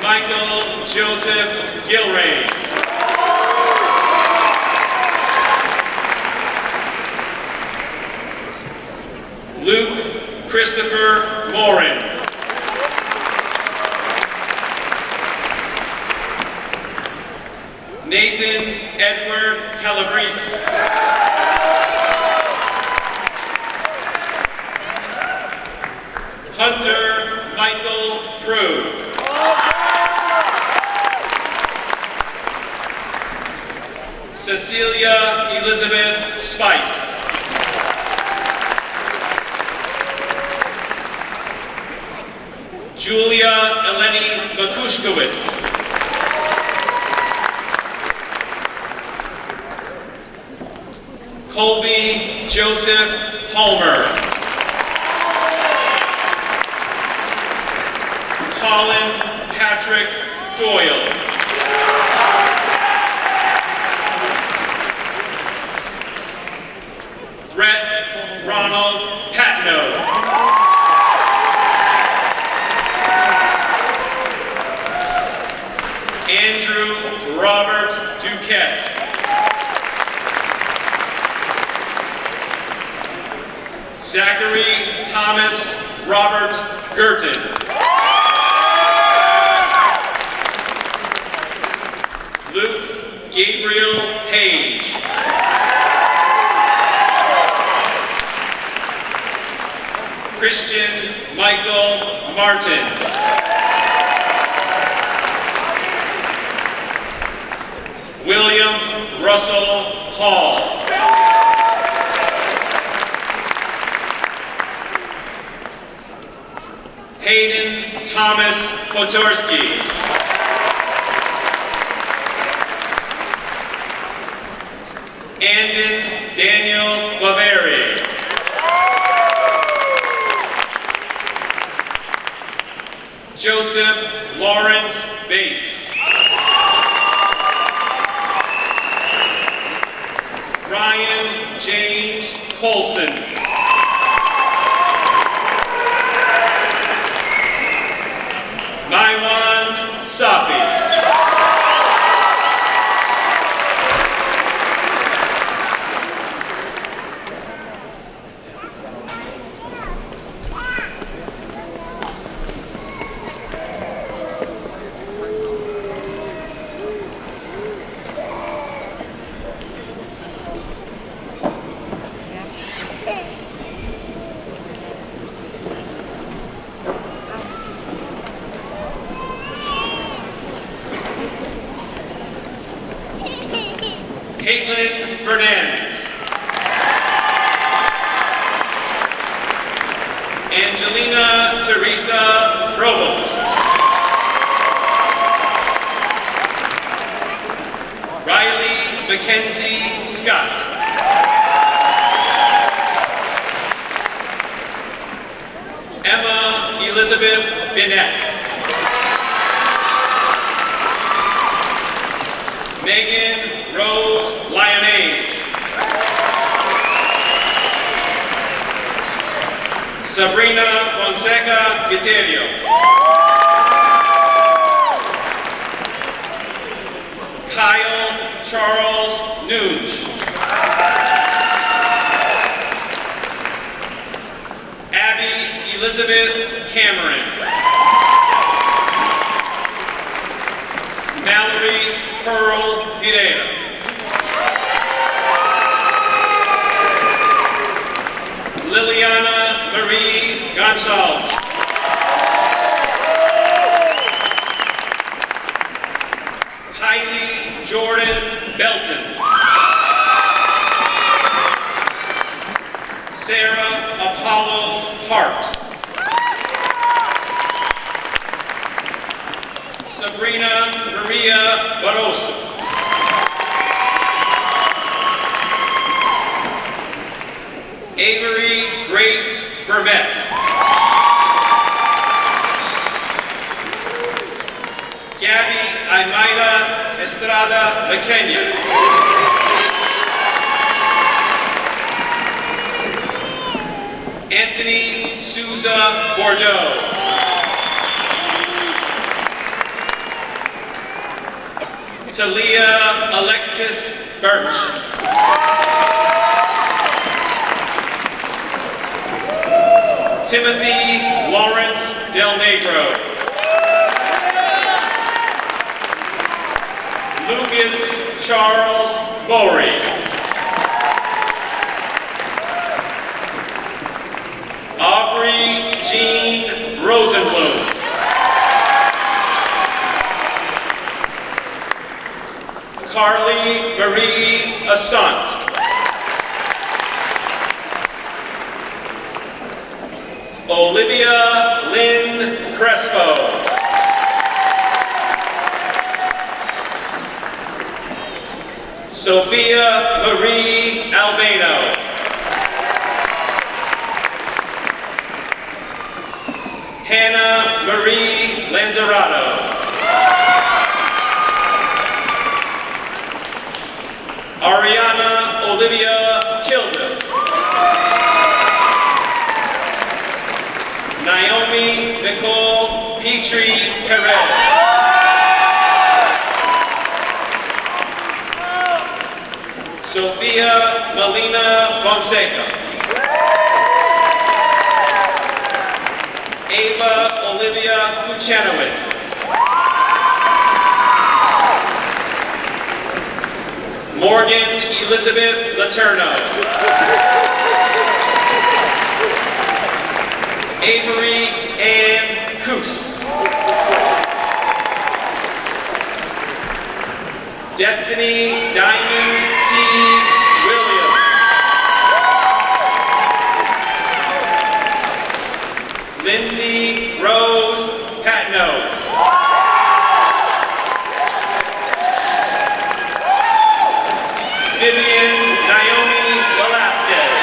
Michael Joseph Gilrain. Luke Christopher Morin. Nathan Edward Calabrese. Hunter Michael Prue. Cecilia Elizabeth Spice. Julia Eleni Makushkowitz. Colby Joseph Palmer. Colin Patrick Doyle. Brett Ronald Patno. Andrew Robert Duquette. Zachary Thomas Robert Girton. Luke Gabriel Page. Christian Michael Martin. William Russell Hall. Hayden Thomas Potorski. Andon Daniel Baveri. Joseph Lawrence Bates. Ryan James Colson. Maiwan Safi. Caitlin Fernandez. Angelina Teresa Provost. Riley Mackenzie Scott. Emma Elizabeth Binette. Megan Rose Lyonnaise. Sabrina Fonseca Viterio. Kyle Charles Nuge. Abby Elizabeth Cameron. Mallory Pearl Pereira. Liliana Marie Gonzalez. Kylie Jordan Belton. Sarah Apollo Parks. Sabrina Maria Barroso. Avery Grace Vermette. Gabby Aymida Estrada Lequeña. Anthony Souza Bordeaux. Talia Alexis Birch. Timothy Lawrence Del Negro. Lucas Charles Bowery. Aubrey Jean Rosenblum. Carly Marie Asant. Olivia Lynn Crespo. Sophia Marie Albano. Hannah Marie Lanzarato. Ariana Olivia Kilden. Naomi Nicole Petrie Perez. Sophia Melina Fonseca. Ava Olivia Kuchanowicz. Morgan Elizabeth Laterno. Avery Ann Coos. Destiny Diamond T. Williams. Lindsay Rose Patno. Vivian Naomi Velasquez.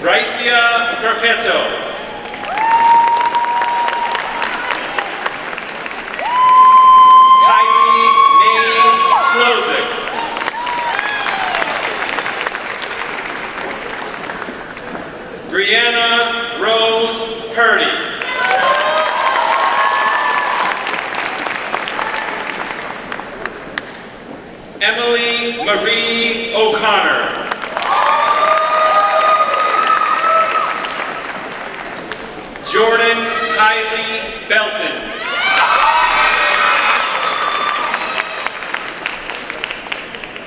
Brycia Perpeto. Kylie Mae Slozik. Brianna Rose Purdy. Emily Marie O'Connor. Jordan Kylie Belton.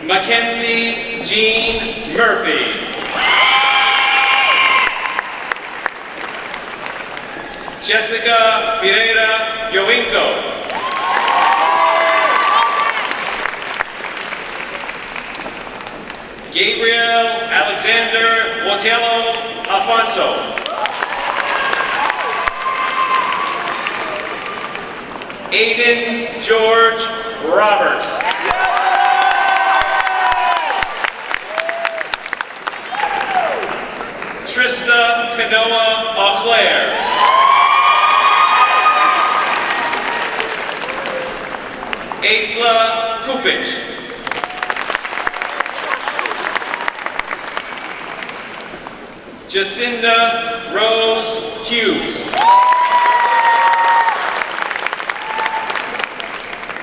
Mackenzie Jean Murphy. Jessica Pereira Yoinko. Gabriel Alexander Botello Alfonso. Aiden George Roberts. Trista Canoa Auclair. Aisla Kupich. Jacinda Rose Hughes.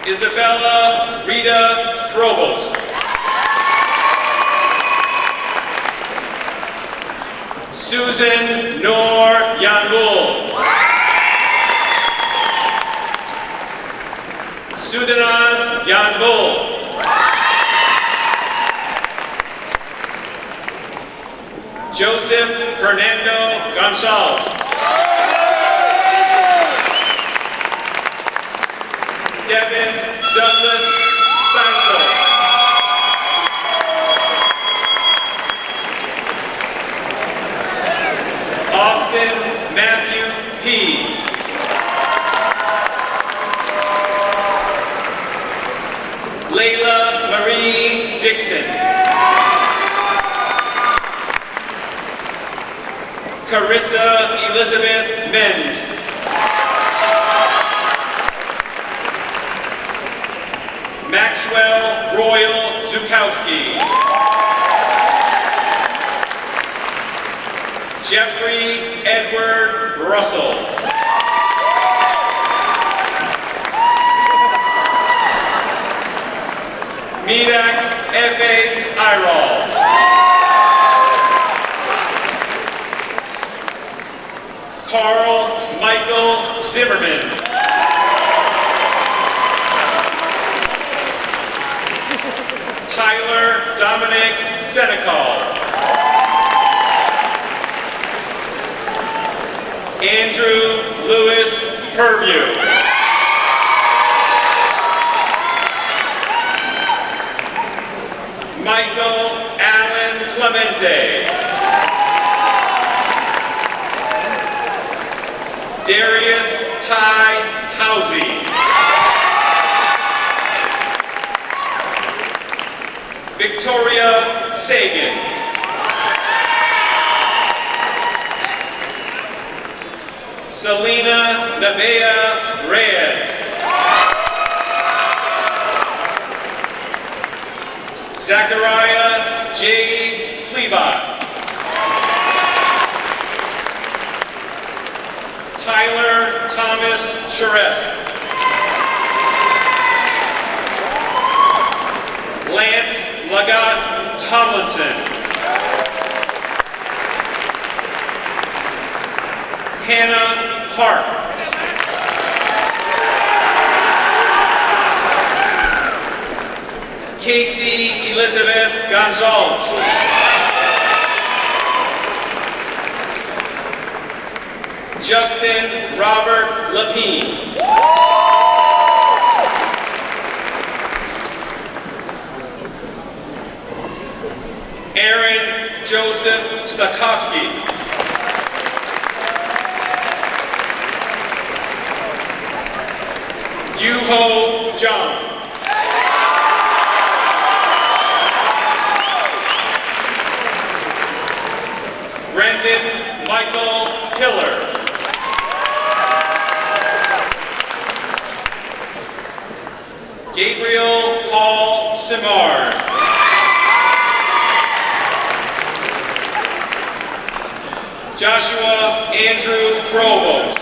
Isabella Rita Provost. Susan Noor Yanbul. Sudanaz Yanbul. Joseph Fernando Gonzalez. Devin Douglas Steinfeld. Austin Matthew Pease. Layla Marie Dixon. Carissa Elizabeth Menz. Maxwell Royal Zukowski. Jeffrey Edward Russell. Midak F.A. Iral. Carl Michael Zimmerman. Tyler Dominic Senecal. Andrew Lewis Purview. Michael Allen Clemente. Darius Ty Housey. Victoria Sagan. Selena Nevea Reyes. Zachariah J. Fleabot. Tyler Thomas Charest. Lance Lagat Tomlinson. Hannah Park. Casey Elizabeth Gonzalez. Justin Robert Lapine. Aaron Joseph Stakowski. Yuho Jung. Brendan Michael Hiller. Gabriel Paul Simard. Joshua Andrew Provost.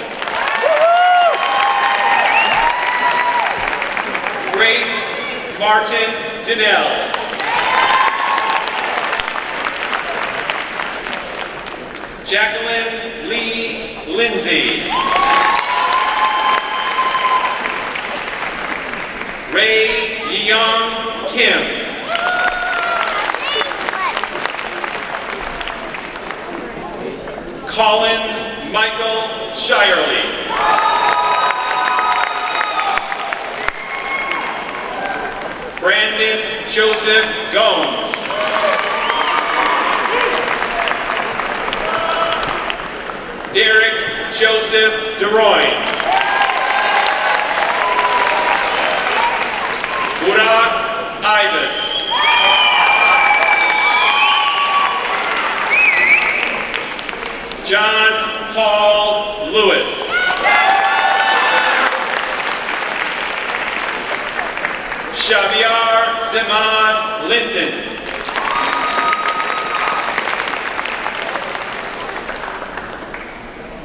Grace Martin Dinell. Jacqueline Lee Lindsay. Ray Yeong Kim. Colin Michael Shirley. Brandon Joseph Gomes. Derek Joseph DeRoy. Burak Ibis. John Paul Lewis. Xavier Zemad Linton.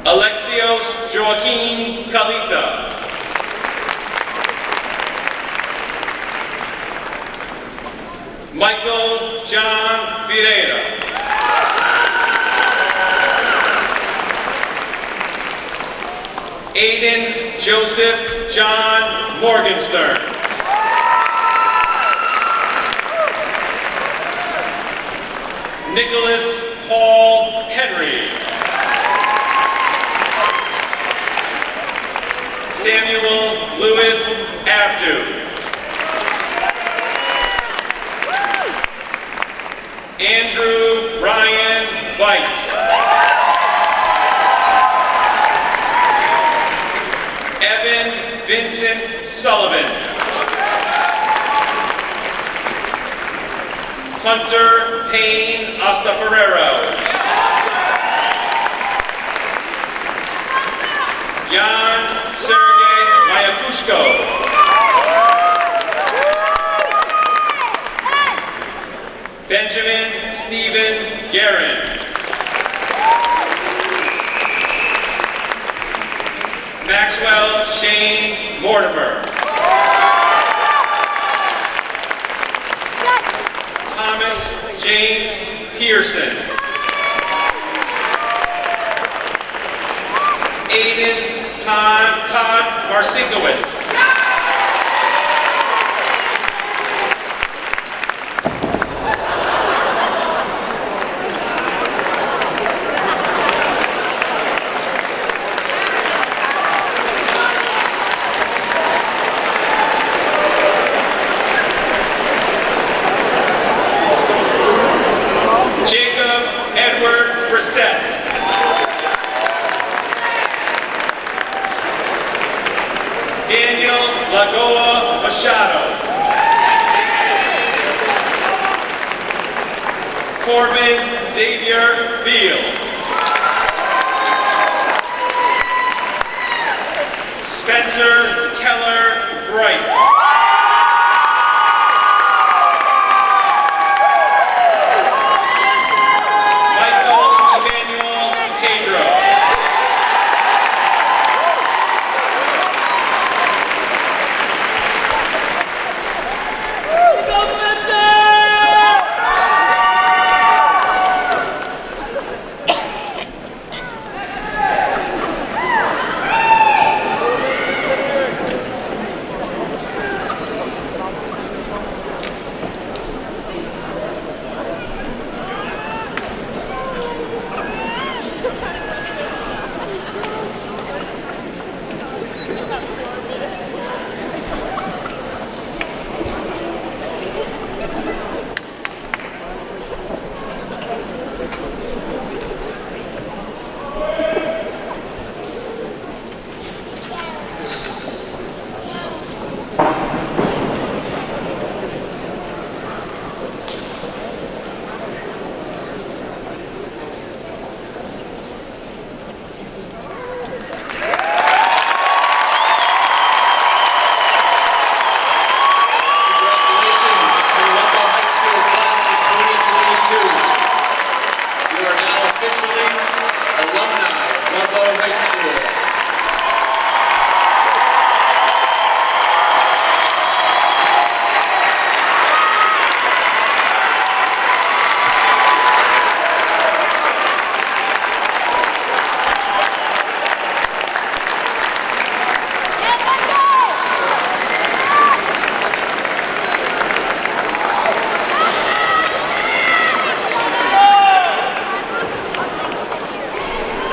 Alexios Joaquin Calita. Michael John Ferreira. Aiden Joseph John Morgenstern. Nicholas Paul Henry. Samuel Lewis Abdu. Andrew Ryan Weiss. Evan Vincent Sullivan. Hunter Payne Astaferrero. Jan Sergey Mayakushko. Benjamin Stephen Guerin. Maxwell Shane Mortimer. Thomas James Pearson. Aiden Todd Marcinkowitz. Jacob Edward Brissett. Daniel Lagoa Machado. Corbin Xavier Beal. Spencer Keller Bryce. Michael Emmanuel Pedro.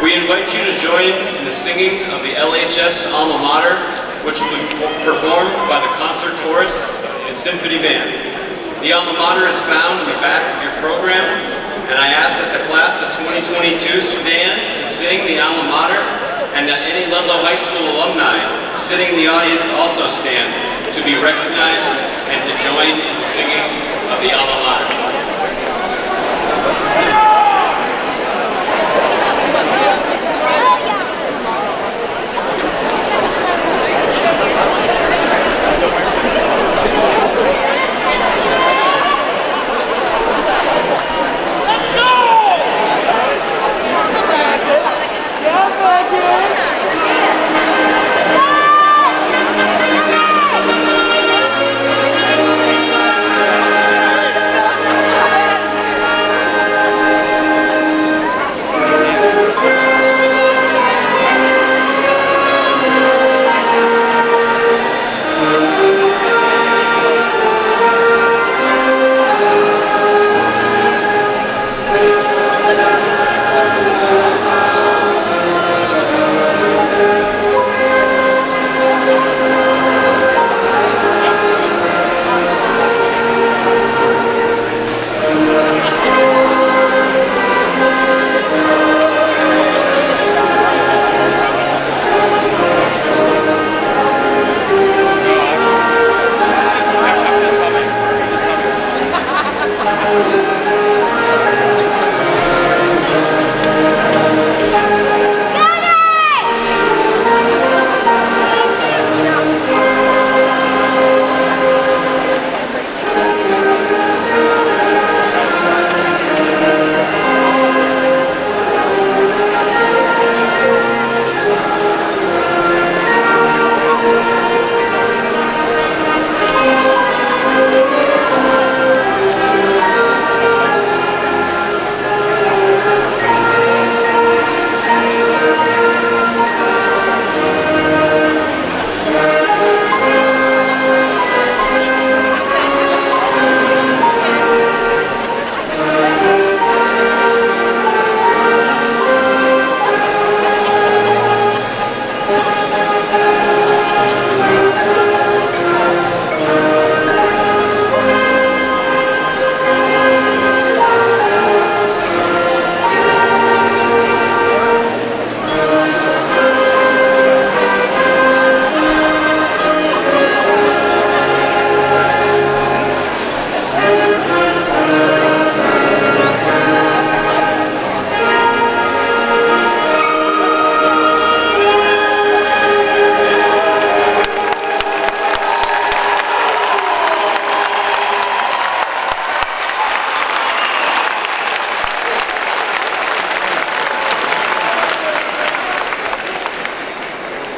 We invite you to join in the singing of the LHS alma mater, which will be performed by the concert chorus and symphony band. The alma mater is found in the back of your program, and I ask that the class of 2022 stand to sing the alma mater, and that any Ludlow High School alumni sitting in the audience also stand to be recognized and to join in the singing of the alma mater.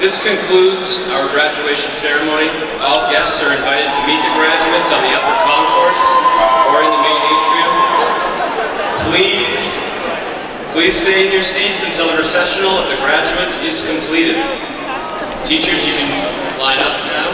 This concludes our graduation ceremony. All guests are invited to meet the graduates on the upper concourse or in the main atrium. Please stay in your seats until the recessional of the graduates is completed. Teachers, you can line up now.